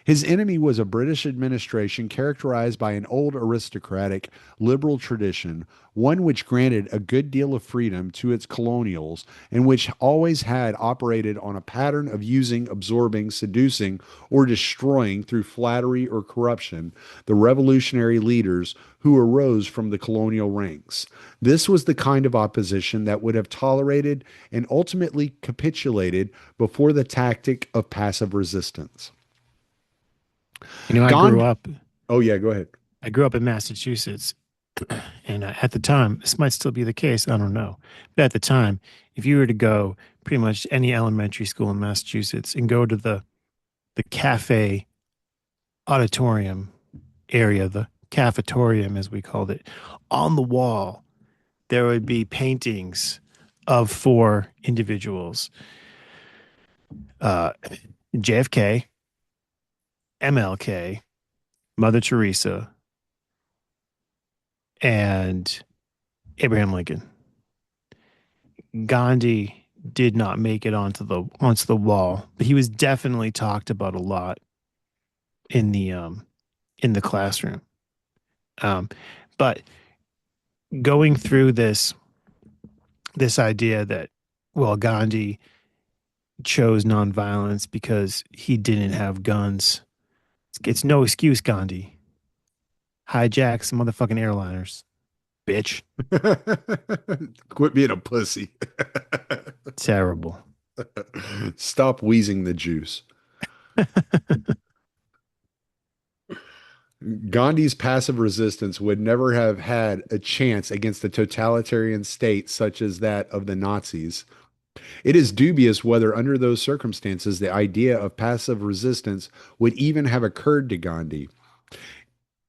His enemy was a British administration characterized by an old aristocratic liberal tradition, one which granted a good deal of freedom to its colonials and which always had operated on a pattern of using, absorbing, seducing, or destroying through flattery or corruption the revolutionary leaders who arose from the colonial ranks. This was the kind of opposition that would have tolerated and ultimately capitulated before the tactic of passive resistance. You know, I grew Gandhi. up. Oh yeah, go ahead. I grew up in Massachusetts, and at the time, this might still be the case. I don't know, but at the time, if you were to go pretty much any elementary school in Massachusetts and go to the cafe auditorium area, the cafetorium as we called it, on the wall there would be paintings of four individuals: uh, JFK, MLK, Mother Teresa, and Abraham Lincoln. Gandhi did not make it onto the wall, but he was definitely talked about a lot in the classroom. Um, but going through this idea that, well, Gandhi chose nonviolence because he didn't have guns It's no excuse, Gandhi. Hijack some motherfucking airliners, bitch. Quit being a pussy. Terrible. Stop wheezing the juice. Gandhi's passive resistance would never have had a chance against a totalitarian state such as that of the Nazis. It is dubious whether, under those circumstances, the idea of passive resistance would even have occurred to Gandhi.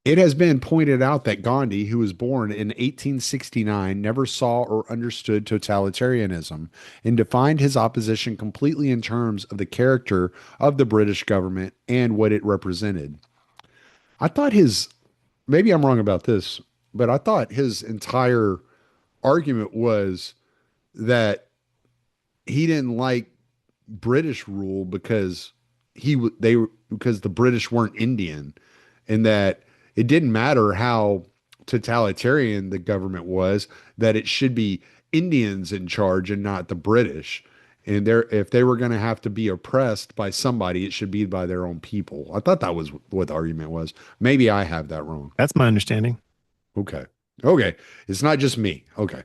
It has been pointed out that Gandhi, who was born in 1869, never saw or understood totalitarianism and defined his opposition completely in terms of the character of the British government and what it represented. I thought his, maybe I'm wrong about this, but I thought his entire argument was that he didn't like British rule because because the British weren't Indian, and that it didn't matter how totalitarian the government was, that it should be Indians in charge and not the British. And if they were going to have to be oppressed by somebody, it should be by their own people. I thought that was what the argument was. Maybe I have that wrong. That's my understanding. Okay. Okay. It's not just me. Okay.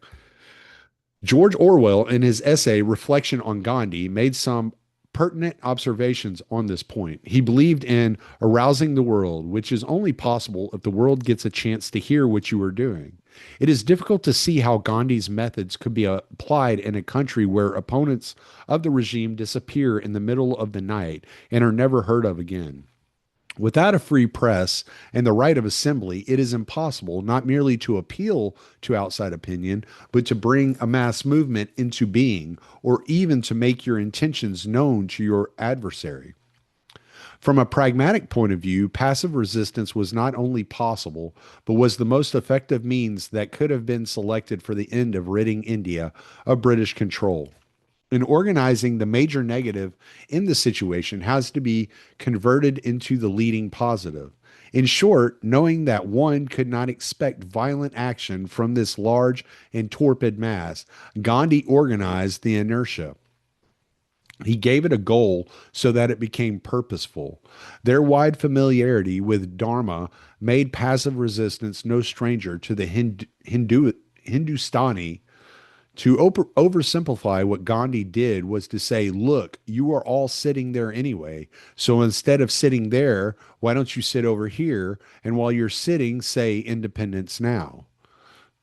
George Orwell, in his essay Reflection on Gandhi, made some pertinent observations on this point. He believed in arousing the world, which is only possible if the world gets a chance to hear what you are doing. It is difficult to see how Gandhi's methods could be applied in a country where opponents of the regime disappear in the middle of the night and are never heard of again. Without a free press and the right of assembly, it is impossible not merely to appeal to outside opinion, but to bring a mass movement into being, or even to make your intentions known to your adversary. From a pragmatic point of view, passive resistance was not only possible, but was the most effective means that could have been selected for the end of ridding India of British control. In organizing, the major negative in the situation has to be converted into the leading positive. In short, knowing that one could not expect violent action from this large and torpid mass, Gandhi organized the inertia. He gave it a goal so that it became purposeful. Their wide familiarity with Dharma made passive resistance no stranger to the Hindustani. To oversimplify, what Gandhi did was to say, look, you are all sitting there anyway. So instead of sitting there, why don't you sit over here? And while you're sitting, say independence now.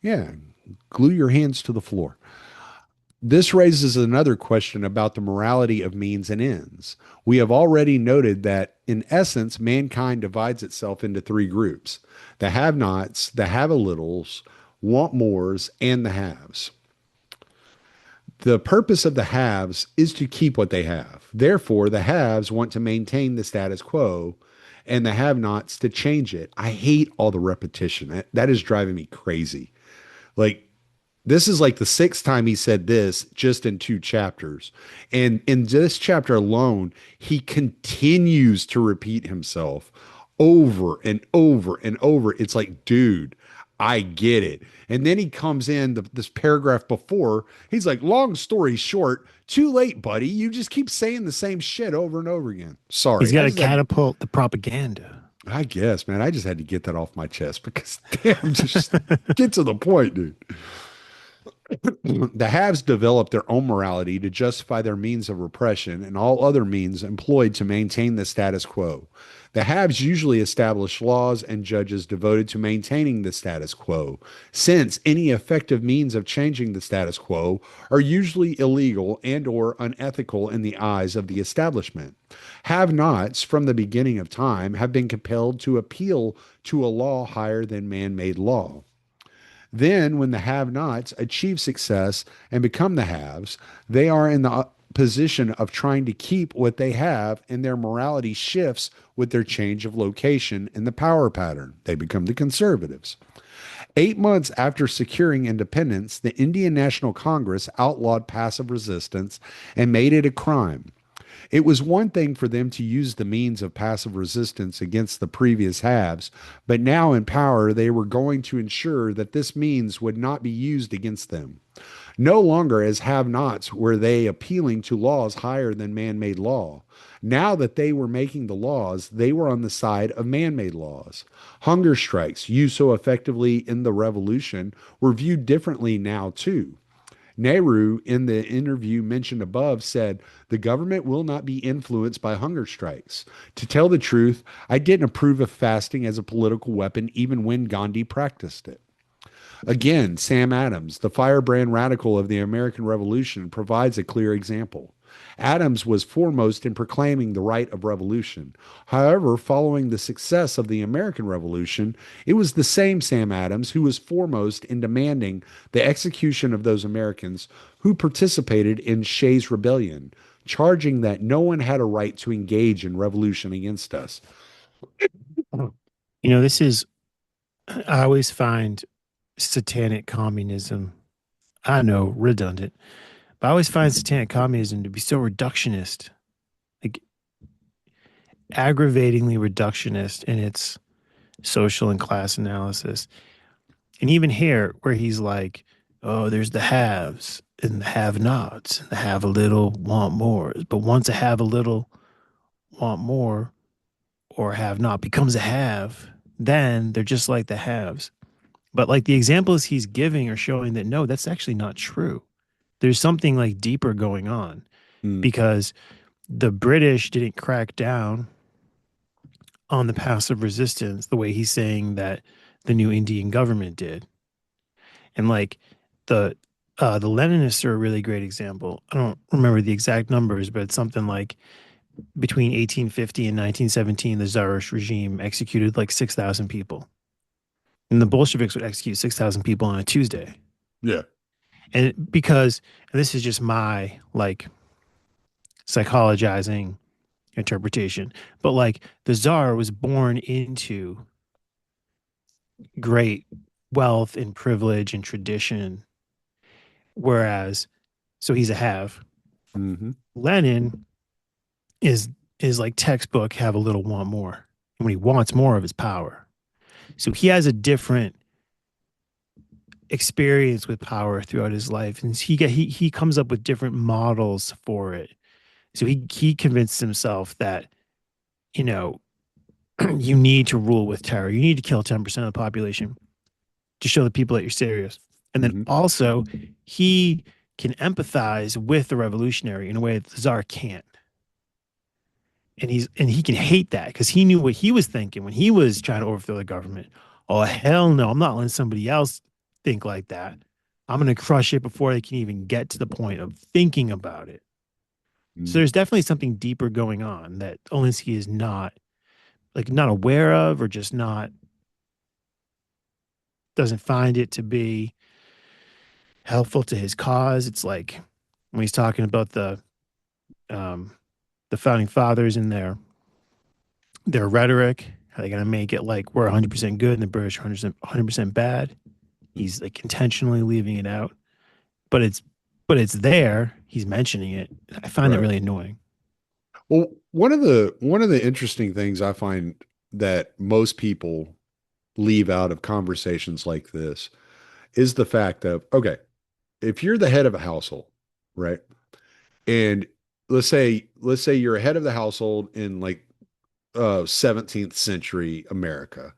Yeah, glue your hands to the floor. This raises another question about the morality of means and ends. We have already noted that, in essence, mankind divides itself into three groups: the have nots, the have a littles, want mores, and the haves. The purpose of the haves is to keep what they have. Therefore, the haves want to maintain the status quo and the have nots to change it. I hate all the repetition. That is driving me crazy. Like, this is like the sixth time he said this just in two chapters. And in this chapter alone, he continues to repeat himself over and over and over. It's like, dude, I get it. And then he comes in this paragraph before. He's like, long story short, too late, buddy. You just keep saying the same shit over and over again. Sorry. He's got to catapult the propaganda. I guess, man. I just had to get that off my chest because, damn, just get to the point, dude. The haves develop their own morality to justify their means of repression and all other means employed to maintain the status quo. The haves usually establish laws and judges devoted to maintaining the status quo, since any effective means of changing the status quo are usually illegal and or unethical in the eyes of the establishment. Have-nots, from the beginning of time, have been compelled to appeal to a law higher than man-made law. Then, when the have nots achieve success and become the haves, they are in the position of trying to keep what they have, and their morality shifts with their change of location in the power pattern. They become the conservatives. 8 months after securing independence, the Indian National Congress outlawed passive resistance and made it a crime. It was one thing for them to use the means of passive resistance against the previous haves, but now in power, they were going to ensure that this means would not be used against them. No longer as have-nots were they appealing to laws higher than man-made law. Now that they were making the laws, they were on the side of man-made laws. Hunger strikes, used so effectively in the revolution, were viewed differently now too. Nehru, in the interview mentioned above, said, "The government will not be influenced by hunger strikes. To tell the truth, I didn't approve of fasting as a political weapon even when Gandhi practiced it." Again, Sam Adams, the firebrand radical of the American Revolution, provides a clear example. Adams was foremost in proclaiming the right of revolution. However, following the success of the American Revolution, it was the same Sam Adams who was foremost in demanding the execution of those Americans who participated in Shays' Rebellion, charging that no one had a right to engage in revolution against us. This is, I always find satanic communism, I know, redundant, but I always find satanic communism to be so reductionist, like aggravatingly reductionist in its social and class analysis. And even here, where he's like, oh, there's the haves and the have nots, and the have a little want more. But once a have a little want more or have not becomes a have, then they're just like the haves. But like the examples he's giving are showing that no, that's actually not true. There's something like deeper going on Mm, because the British didn't crack down on the passive resistance the way he's saying that the new Indian government did. And like the the Leninists are a really great example. I don't remember the exact numbers, but it's something like between 1850 and 1917, the Tsarist regime executed like 6,000 people. And the Bolsheviks would execute 6,000 people on a Tuesday. yeah. And because, and this is just my like psychologizing interpretation, but like the Tsar was born into great wealth and privilege and tradition. Whereas, so he's a have. Hmm. Lenin is is like textbook have a little want more. And when he wants more of his power. So he has a different experience with power throughout his life. And he comes up with different models for it. So he convinced himself that, you know, you need to rule with terror. You need to kill 10% of the population to show the people that you're serious. And then Hmm. also he can empathize with the revolutionary in a way that the Tsar can't. And he can hate that because he knew what he was thinking when he was trying to overthrow the government. Oh hell no, I'm not letting somebody else think like that. I'm gonna crush it before they can even get to the point of thinking about it. So Mm. there's definitely something deeper going on that Olinsky is not like not aware of or just not doesn't find it to be helpful to his cause. It's like when he's talking about um the founding fathers and their rhetoric, how they're gonna make it like we're 100% good and the British are 100% bad. He's like intentionally leaving it out, but it's there. He's mentioning it. I find that Right. really annoying. Well, one of the interesting things I find that most people leave out of conversations like this is the fact of, okay, if you're the head of a household, right? And let's say you're a head of the household in like 17th century America,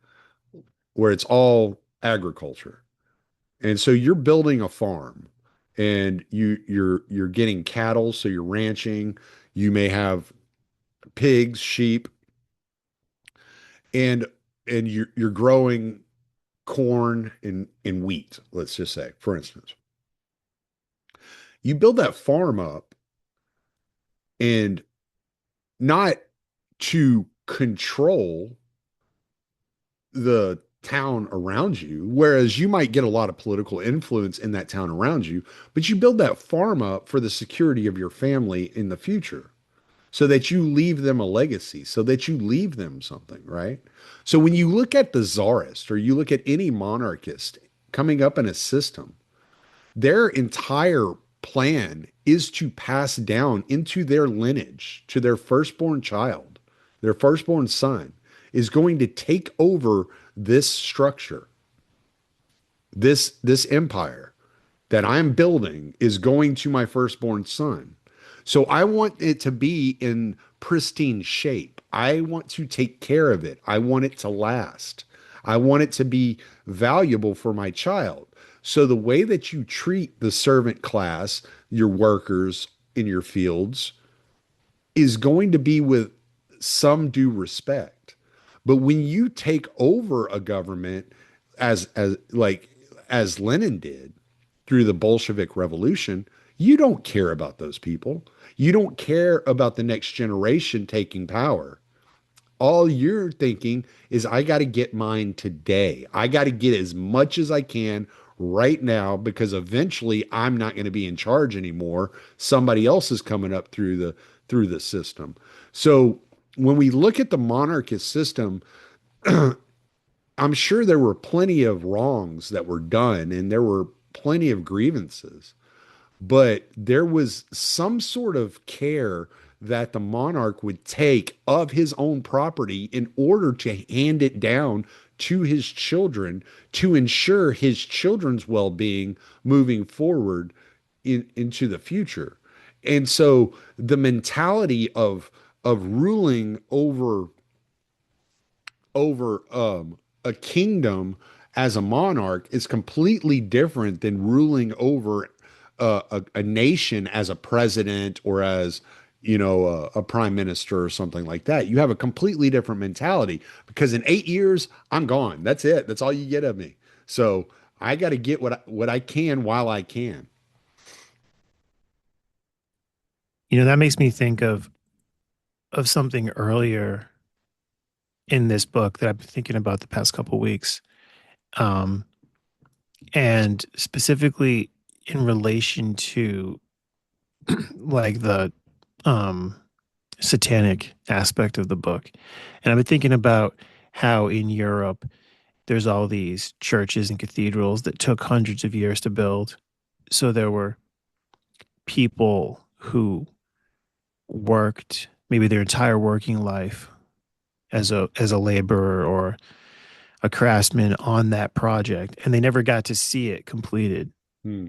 where it's all agriculture. And so you're building a farm and you're getting cattle, so you're ranching, you may have pigs, sheep, and you're growing corn and wheat, let's just say, for instance. You build that farm up and not to control the town around you, whereas you might get a lot of political influence in that town around you, but you build that farm up for the security of your family in the future so that you leave them a legacy, so that you leave them something, right? So when you look at the czarist or you look at any monarchist coming up in a system, their entire plan is to pass down into their lineage to their firstborn child, their firstborn son is going to take over this structure, this empire, that I'm building is going to my firstborn son. So I want it to be in pristine shape. I want to take care of it. I want it to last. I want it to be valuable for my child. So the way that you treat the servant class, your workers in your fields, is going to be with some due respect. But when you take over a government as Lenin did through the Bolshevik Revolution, you don't care about those people. You don't care about the next generation taking power. All you're thinking is, I got to get mine today. I got to get as much as I can right now because eventually I'm not going to be in charge anymore. Somebody else is coming up through the system. So when we look at the monarchist system, I'm sure there were plenty of wrongs that were done and there were plenty of grievances, but there was some sort of care that the monarch would take of his own property in order to hand it down to his children to ensure his children's well-being moving forward into the future. And so the mentality of ruling over a kingdom as a monarch is completely different than ruling over a nation as a president or as a prime minister or something like that. You have a completely different mentality because in 8 years I'm gone. That's it. That's all you get of me. So I got to get what I can while I can. That makes me think of something earlier in this book that I've been thinking about the past couple of weeks. Um, and specifically in relation to like the um satanic aspect of the book. And I've been thinking about how in Europe there's all these churches and cathedrals that took hundreds of years to build. So there were people who worked maybe their entire working life as a laborer or a craftsman on that project, and they never got to see it completed. Hmm.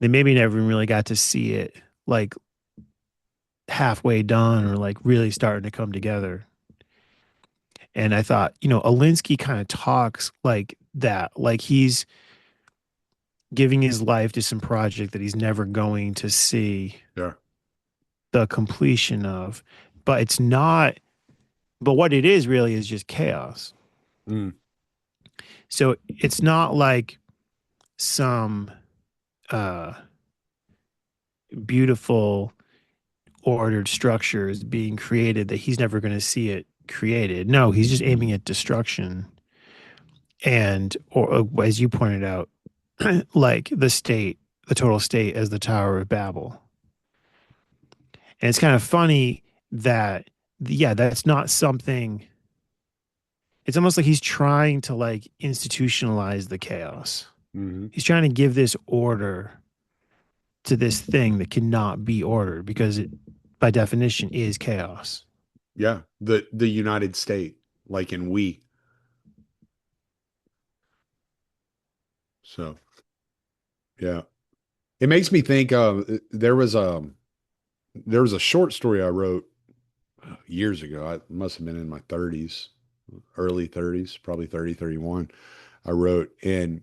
They maybe never really got to see it like halfway done or like really starting to come together. And I thought, Alinsky kind of talks like that, like he's giving his life to some project that he's never going to see Yeah. the completion of. But it's not, but what it is really is just chaos. Hmm. So it's not like some uh beautiful ordered structure is being created that he's never going to see it created. No, he's just aiming at destruction. And, or as you pointed out, like the total state as the Tower of Babel. And it's kind of funny that, yeah, that's not something, it's almost like he's trying to like institutionalize the chaos. Hmm. He's trying to give this order to this thing that cannot be ordered because it, by definition, is chaos. Yeah. The United States, like in we. So yeah. It makes me think there was a short story I wrote years ago. I must have been in my 30s, early 30s, probably 30, 31. I wrote, and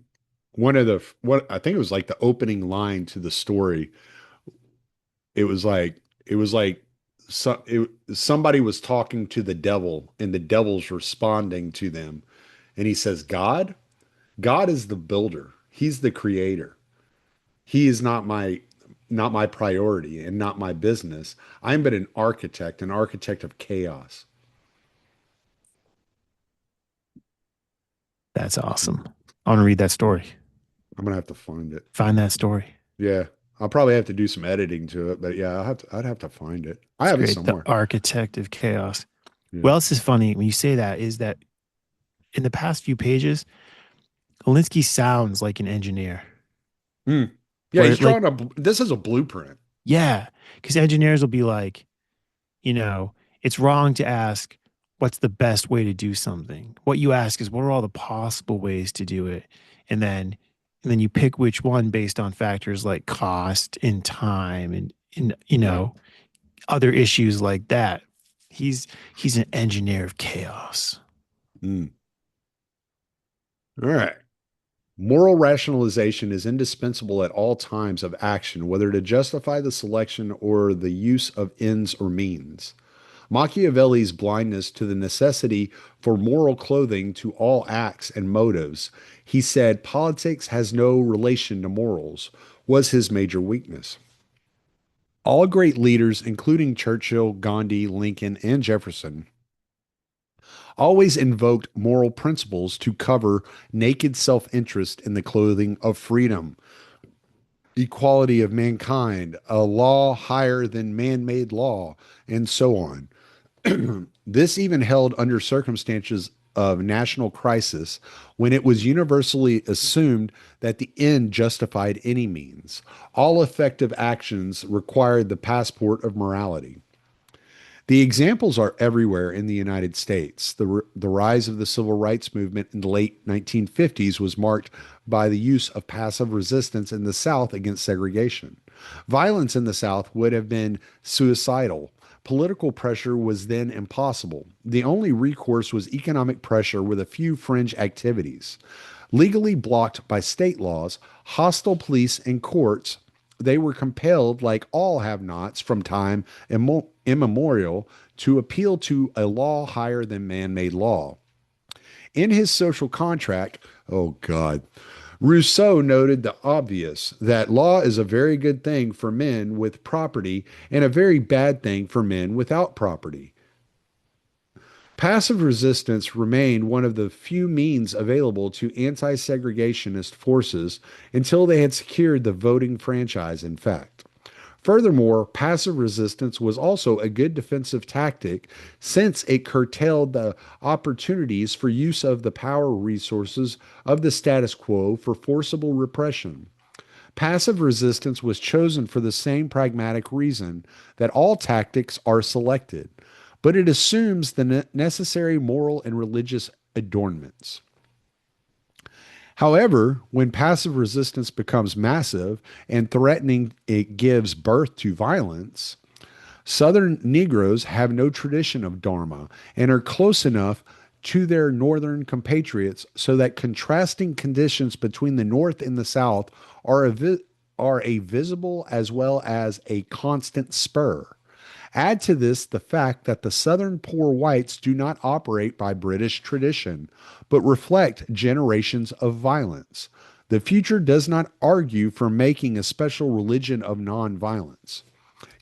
what I think it was like the opening line to the story. It was like somebody was talking to the devil and the devil's responding to them. And he says, God is the builder. He's the creator. He is not my priority and not my business. I'm but an architect of chaos. That's awesome. I want to read that story. I'm gonna have to find it. Find that story. Yeah. I'll probably have to do some editing to it, but yeah, I'd have to find it. I It's have it great. The somewhere. architect of chaos. Yeah. What else is funny when you say that is that in the past few pages, Alinsky sounds like an engineer. Hmm. Yeah, Where he's like, drawing this is a blueprint. yeah, because engineers will be like, you know, it's wrong to ask what's the best way to do something. What you ask is what are all the possible ways to do it? And then and then you pick which one based on factors like cost and time and Right. other issues like that. He's he's an engineer of chaos. Mm. All right. Moral rationalization is indispensable at all times of action, whether to justify the selection or the use of ends or means. Machiavelli's blindness to the necessity for moral clothing to all acts and motives, he said politics has no relation to morals, was his major weakness. All great leaders, including Churchill, Gandhi, Lincoln, and Jefferson, always invoked moral principles to cover naked self interest in the clothing of freedom, equality of mankind, a law higher than man made law, and so on. This even held under circumstances of national crisis when it was universally assumed that the end justified any means. All effective actions required the passport of morality. The examples are everywhere in the United States. The rise of the civil rights movement in the late 1950s was marked by the use of passive resistance in the South against segregation. Violence in the South would have been suicidal. Political pressure was then impossible. The only recourse was economic pressure with a few fringe activities. Legally blocked by state laws, hostile police and courts, they were compelled, like all have nots from time immemorial, to appeal to a law higher than man made law. In his social contract, oh God, Rousseau noted the obvious that law is a very good thing for men with property and a very bad thing for men without property. Passive resistance remained one of the few means available to anti segregationist forces until they had secured the voting franchise, in fact. Furthermore, passive resistance was also a good defensive tactic since it curtailed the opportunities for use of the power resources of the status quo for forcible repression. Passive resistance was chosen for the same pragmatic reason that all tactics are selected, but it assumes the necessary moral and religious adornments. However, when passive resistance becomes massive and threatening, it gives birth to violence. Southern Negroes have no tradition of Dharma and are close enough to their northern compatriots so that contrasting conditions between the North and the South are a visible as well as a constant spur. Add to this the fact that the Southern poor whites do not operate by British tradition, but reflect generations of violence. The future does not argue for making a special religion of nonviolence.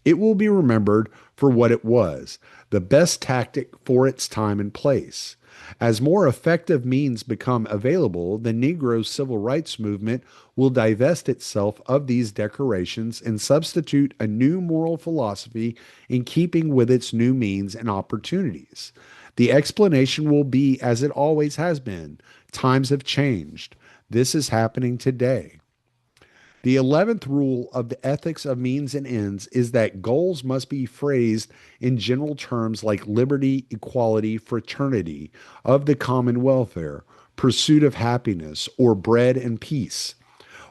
It will be remembered for what it was, the best tactic for its time and place. As more effective means become available, the Negro civil rights movement will divest itself of these decorations and substitute a new moral philosophy in keeping with its new means and opportunities. The explanation will be as it always has been: times have changed. This is happening today. The 11th rule of the ethics of means and ends is that goals must be phrased in general terms like liberty, equality, fraternity, of the common welfare, pursuit of happiness, or bread and peace.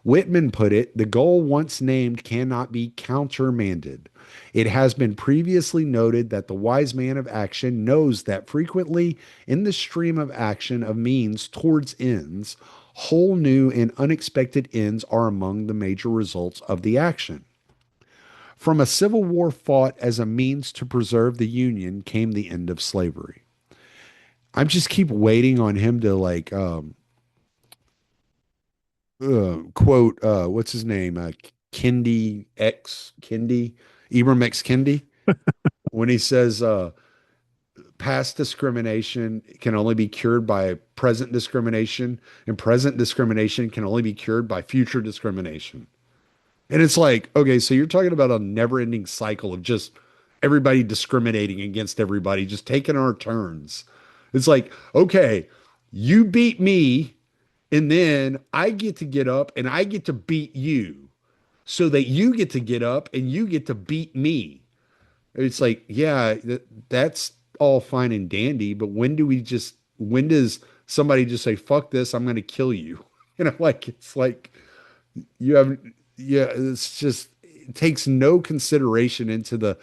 Whitman put it, the goal once named cannot be countermanded. It has been previously noted that the wise man of action knows that frequently in the stream of action of means towards ends, whole new and unexpected ends are among the major results of the action. From a civil war fought as a means to preserve the Union came the end of slavery. I just keep waiting on him to quote what's his name Kendi X Kendi Ibram X Kendi when he says past discrimination can only be cured by present discrimination, and present discrimination can only be cured by future discrimination. And it's like, okay, so you're talking about a never-ending cycle of just everybody discriminating against everybody, just taking our turns. It's like, okay, you beat me, and then I get up and I get to beat you so that you get to get up and you get to beat me. It's like, yeah, that's all fine and dandy, but when does somebody just say, fuck this, I'm going to kill you? like it's like you have, yeah, it's just, it takes no consideration into the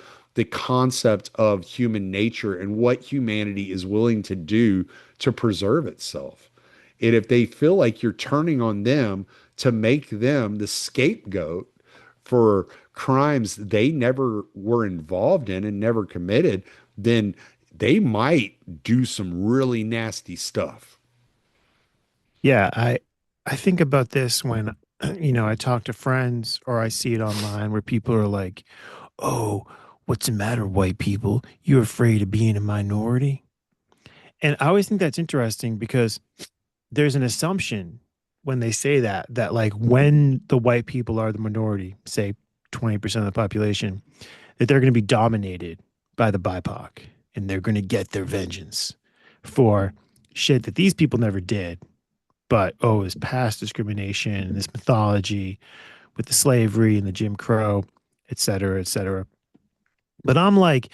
concept of human nature and what humanity is willing to do to preserve itself. And if they feel like you're turning on them to make them the scapegoat for crimes they never were involved in and never committed, then they might do some really nasty stuff. Yeah, I think about this when I talk to friends or I see it online where people are like, "Oh, what's the matter, white people? You're afraid of being a minority?" And I always think that's interesting because there's an assumption when they say that like when the white people are the minority, say 20% of the population, that they're going to be dominated by the BIPOC and they're going to get their vengeance for shit that these people never did. But oh, it's past discrimination and this mythology with the slavery and the Jim Crow, et cetera, et cetera. But I'm like,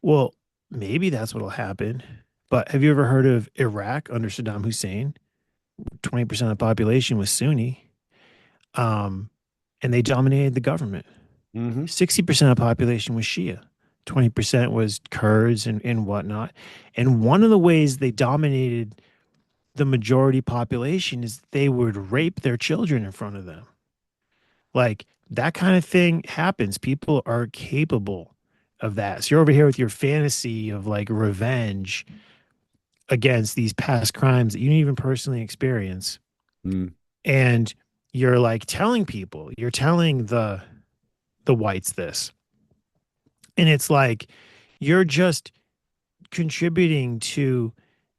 well, maybe that's what'll happen. But have you ever heard of Iraq under Saddam Hussein? 20% of the population was Sunni, um, and they dominated the government. Hmm. 60% of the population was Shia. 20% was Kurds and whatnot. And one of the ways they dominated the majority population is they would rape their children in front of them. Like that kind of thing happens. People are capable of that. So you're over here with your fantasy of like revenge against these past crimes that you didn't even personally experience. Mm. And you're like telling people, you're telling the whites this. And it's like you're just contributing to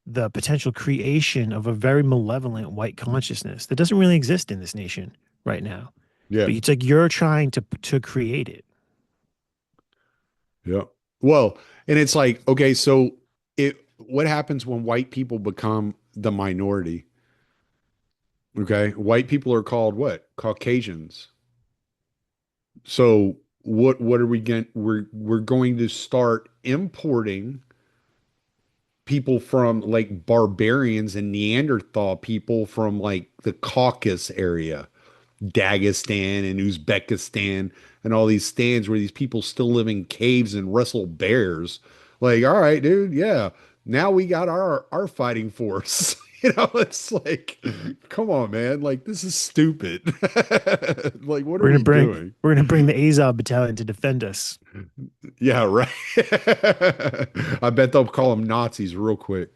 the potential creation of a very malevolent white consciousness that doesn't really exist in this nation right now. Yeah. But it's like you're trying to create it. Yeah. Well, and it's like, okay, so what happens when white people become the minority? Okay. White people are called what? Caucasians. So what are we going we're going to start importing people from like barbarians and Neanderthal people from like the Caucasus area, Dagestan and Uzbekistan and all these stands where these people still live in caves and wrestle bears. Like, all right, dude, yeah. Now we got our fighting force. It's like, come on, man. Like, this is stupid. Like, what are We're gonna we bring doing? we're gonna bring the Azov battalion to defend us. Yeah, right. I bet they'll call them Nazis real quick.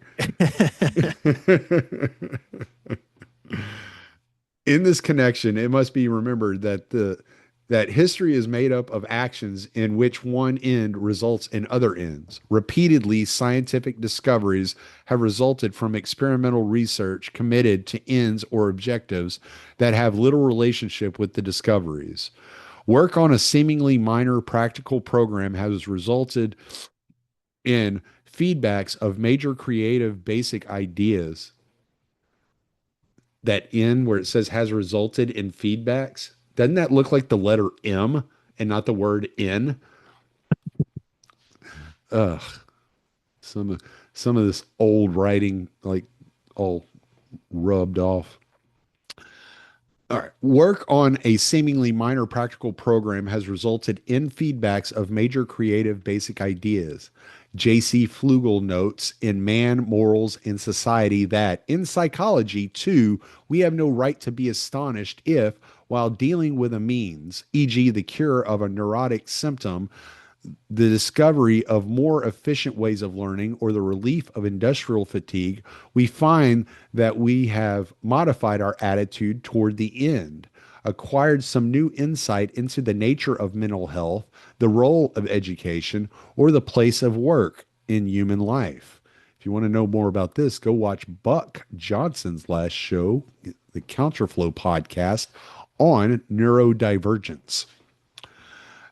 In this connection, it must be remembered that history is made up of actions in which one end results in other ends. Repeatedly, scientific discoveries have resulted from experimental research committed to ends or objectives that have little relationship with the discoveries. Work on a seemingly minor practical program has resulted in feedbacks of major creative basic ideas. That N where it says has resulted in feedbacks, doesn't that look like the letter M and not the word in? Ugh, some of this old writing like all rubbed off. All right. Work on a seemingly minor practical program has resulted in feedbacks of major creative basic ideas. J.C. Flugel notes in Man, Morals, and Society that in psychology, too, we have no right to be astonished if, while dealing with a means, e.g., the cure of a neurotic symptom, the discovery of more efficient ways of learning, or the relief of industrial fatigue, we find that we have modified our attitude toward the end, acquired some new insight into the nature of mental health, the role of education, or the place of work in human life. If you want to know more about this, go watch Buck Johnson's last show, the Counterflow podcast on neurodivergence.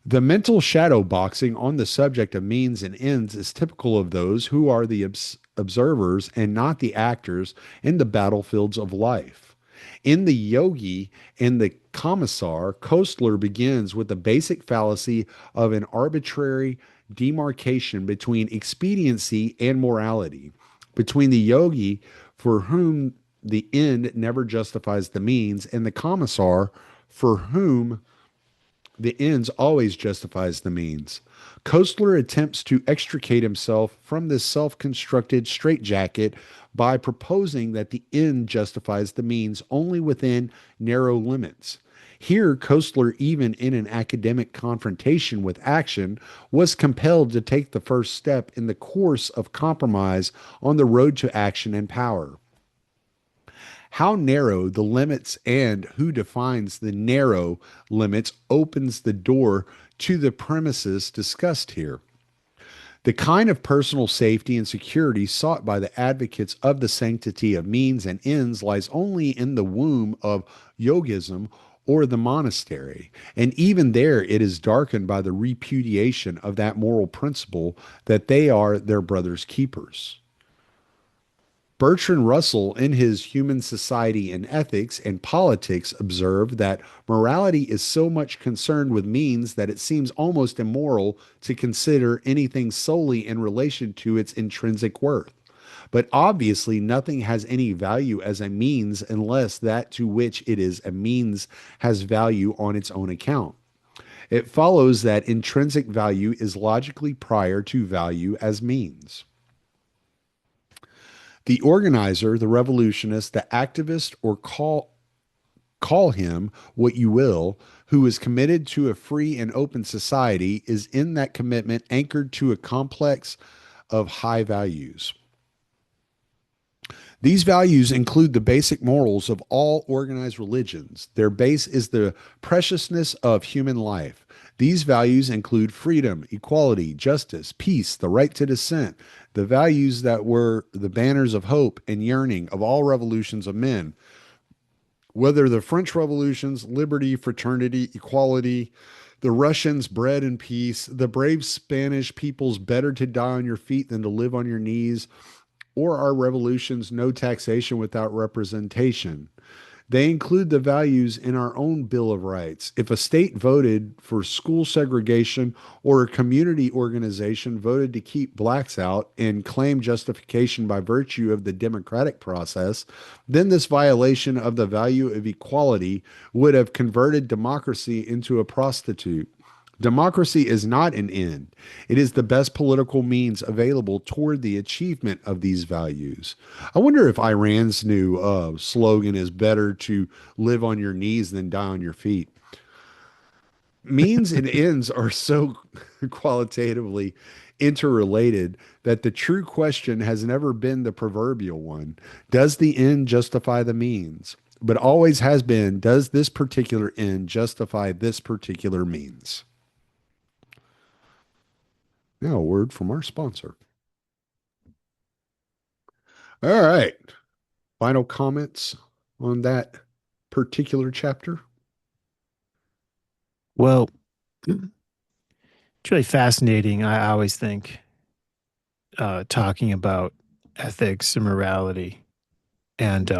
The mental shadow boxing on the subject of means and ends is typical of those who are the observers and not the actors in the battlefields of life. In The Yogi and the Commissar, Kostler begins with the basic fallacy of an arbitrary demarcation between expediency and morality. Between the yogi, for whom the end never justifies the means, and the commissar, for whom the ends always justifies the means. Koestler attempts to extricate himself from this self-constructed straitjacket by proposing that the end justifies the means only within narrow limits. Here, Koestler, even in an academic confrontation with action, was compelled to take the first step in the course of compromise on the road to action and power. How narrow the limits and who defines the narrow limits opens the door to the premises discussed here. The kind of personal safety and security sought by the advocates of the sanctity of means and ends lies only in the womb of yogism or the monastery, and even there it is darkened by the repudiation of that moral principle that they are their brother's keepers. Bertrand Russell, in his Human Society and Ethics and Politics, observed that morality is so much concerned with means that it seems almost immoral to consider anything solely in relation to its intrinsic worth. But obviously, nothing has any value as a means unless that to which it is a means has value on its own account. It follows that intrinsic value is logically prior to value as means. The organizer, the revolutionist, the activist, or call him what you will, who is committed to a free and open society, is in that commitment anchored to a complex of high values. These values include the basic morals of all organized religions. Their base is the preciousness of human life. These values include freedom, equality, justice, peace, the right to dissent, the values that were the banners of hope and yearning of all revolutions of men. Whether the French revolutions, liberty, fraternity, equality, the Russians, bread and peace, the brave Spanish people's better to die on your feet than to live on your knees, or our revolutions, no taxation without representation. They include the values in our own Bill of Rights. If a state voted for school segregation or a community organization voted to keep blacks out and claim justification by virtue of the democratic process, then this violation of the value of equality would have converted democracy into a prostitute. Democracy is not an end. It is the best political means available toward the achievement of these values. I wonder if Iran's new slogan is better to live on your knees than die on your feet. Means and ends are so qualitatively interrelated that the true question has never been the proverbial one. Does the end justify the means? But always has been, does this particular end justify this particular means? Now, a word from our sponsor. All right. Final comments on that particular chapter? Well, it's really fascinating. I always think talking about ethics and morality, and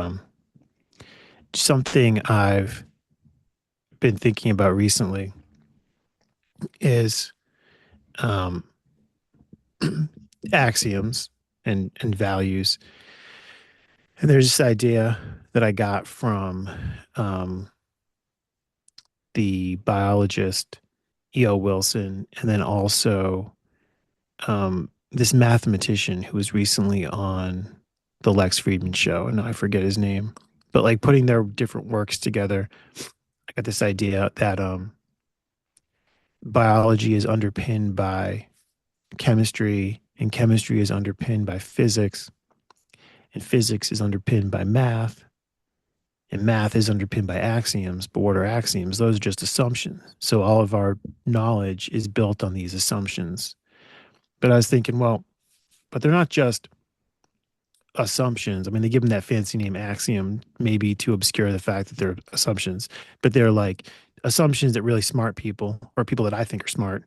something I've been thinking about recently is um, axioms and values. And there's this idea that I got from the biologist E.O. Wilson, and then also this mathematician who was recently on the Lex Friedman show, and I forget his name, but like putting their different works together, I got this idea that biology is underpinned by chemistry, and chemistry is underpinned by physics, and physics is underpinned by math, and math is underpinned by axioms. But what are axioms? Those are just assumptions. So all of our knowledge is built on these assumptions. But I was thinking, well, but they're not just assumptions. I mean, they give them that fancy name axiom, maybe to obscure the fact that they're assumptions, but they're like assumptions that really smart people, or people that I think are smart,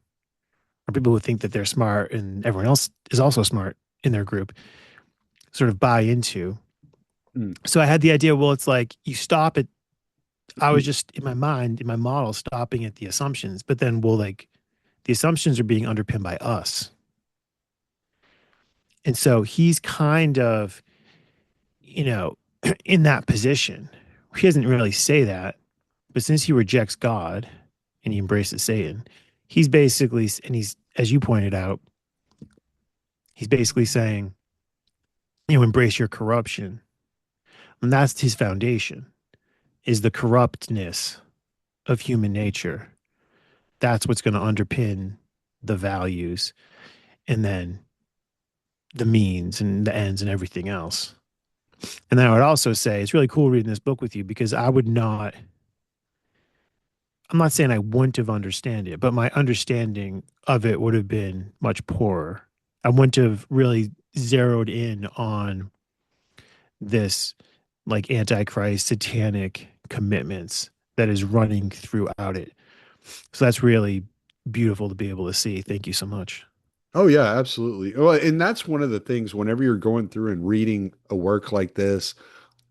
or people who think that they're smart and everyone else is also smart in their group, sort of buy into. So I had the idea, well, it's like you stop at, I was just in my mind, in my model, stopping at the assumptions, but then, well, like the assumptions are being underpinned by us. And so he's kind of, you know, in that position. He doesn't really say that, but since he rejects God and he embraces Satan, he's basically, and he's, as you pointed out, he's basically saying, embrace your corruption. And that's his foundation, is the corruptness of human nature. That's what's going to underpin the values and then the means and the ends and everything else. And then I would also say it's really cool reading this book with you because I'm not saying I wouldn't have understand it, but my understanding of it would have been much poorer. I wouldn't have really zeroed in on this like antichrist satanic commitments that is running throughout it. So that's really beautiful to be able to see. Thank you so much. Oh yeah, absolutely. Well, and that's one of the things whenever you're going through and reading a work like this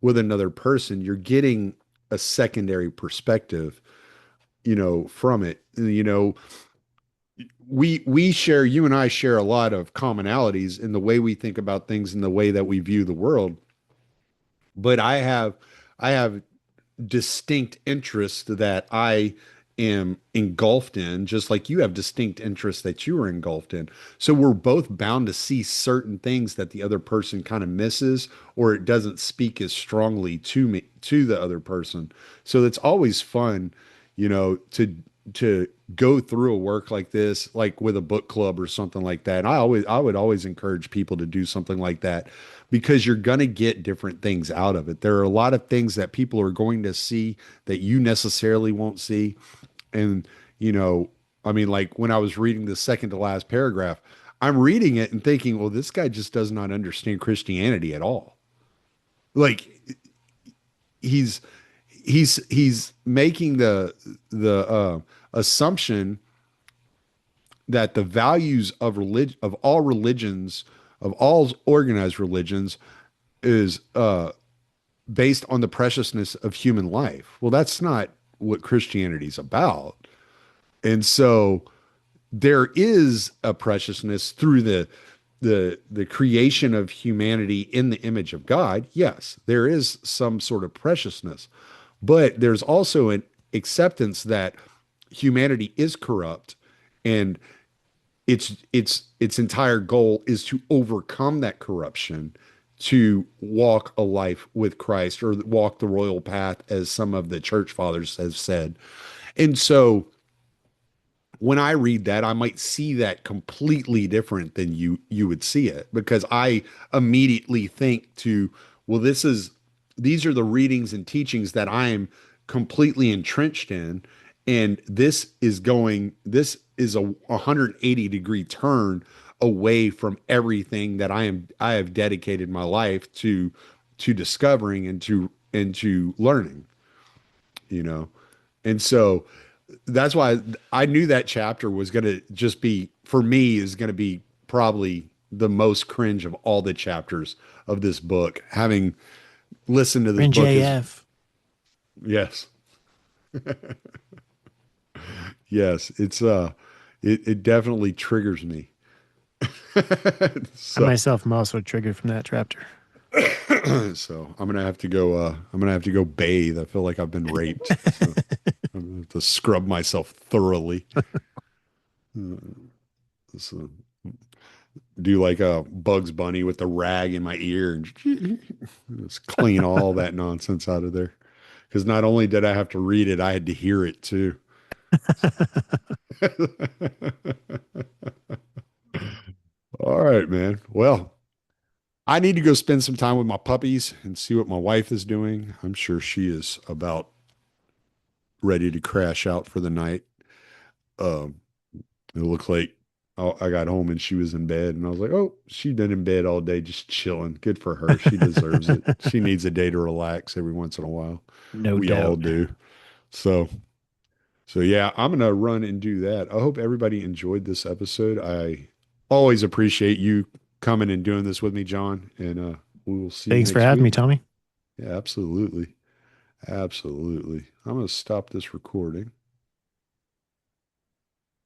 with another person, you're getting a secondary perspective, from it. We share, you and I share a lot of commonalities in the way we think about things and the way that we view the world. But I have distinct interests that I am engulfed in, just like you have distinct interests that you are engulfed in. So we're both bound to see certain things that the other person kind of misses, or it doesn't speak as strongly to me, to the other person. So it's always fun, to go through a work like this, like with a book club or something like that. And I would always encourage people to do something like that because you're going to get different things out of it. There are a lot of things that people are going to see that you necessarily won't see. And, I mean, like when I was reading the second to last paragraph, I'm reading it and thinking, well, this guy just does not understand Christianity at all. Like he's he's making the assumption that the values of religion, of all religions, of all organized religions, is based on the preciousness of human life. Well, that's not what Christianity is about. And so there is a preciousness through the creation of humanity in the image of God. Yes, there is some sort of preciousness, but there's also an acceptance that humanity is corrupt and its entire goal is to overcome that corruption, to walk a life with Christ or walk the royal path, as some of the church fathers have said. And so when I read that, I might see that completely different than you would see it, because I immediately think to, well, these are the readings and teachings that I am completely entrenched in, and this is a 180-degree turn away from everything that I have dedicated my life to discovering and to learning, you know. And so that's why I knew that chapter was going to just be, for me, is going to be probably the most cringe of all the chapters of this book. Having listened to this And book is, JF. yes, yes, it definitely triggers me. I So, myself am also triggered from that chapter. so I'm gonna have to go bathe. I feel like I've been raped. So I'm gonna have to scrub myself thoroughly. So do like a Bugs Bunny with the rag in my ear and just clean all that nonsense out of there. Because not only did I have to read it, I had to hear it too. All right, man. Well, I need to go spend some time with my puppies and see what my wife is doing. I'm sure she is about ready to crash out for the night. Um, it looked like I got home and she was in bed, and I was like, "Oh, she's been in bed all day, just chilling. Good for her. She deserves it. She needs a day to relax every once in a while. No We all doubt. do." So, so yeah, I'm gonna run and do that. I hope everybody enjoyed this episode. I always appreciate you coming and doing this with me, John, and we will see you Thanks for next having me, week. Tommy. Yeah, absolutely, absolutely. I'm gonna stop this recording.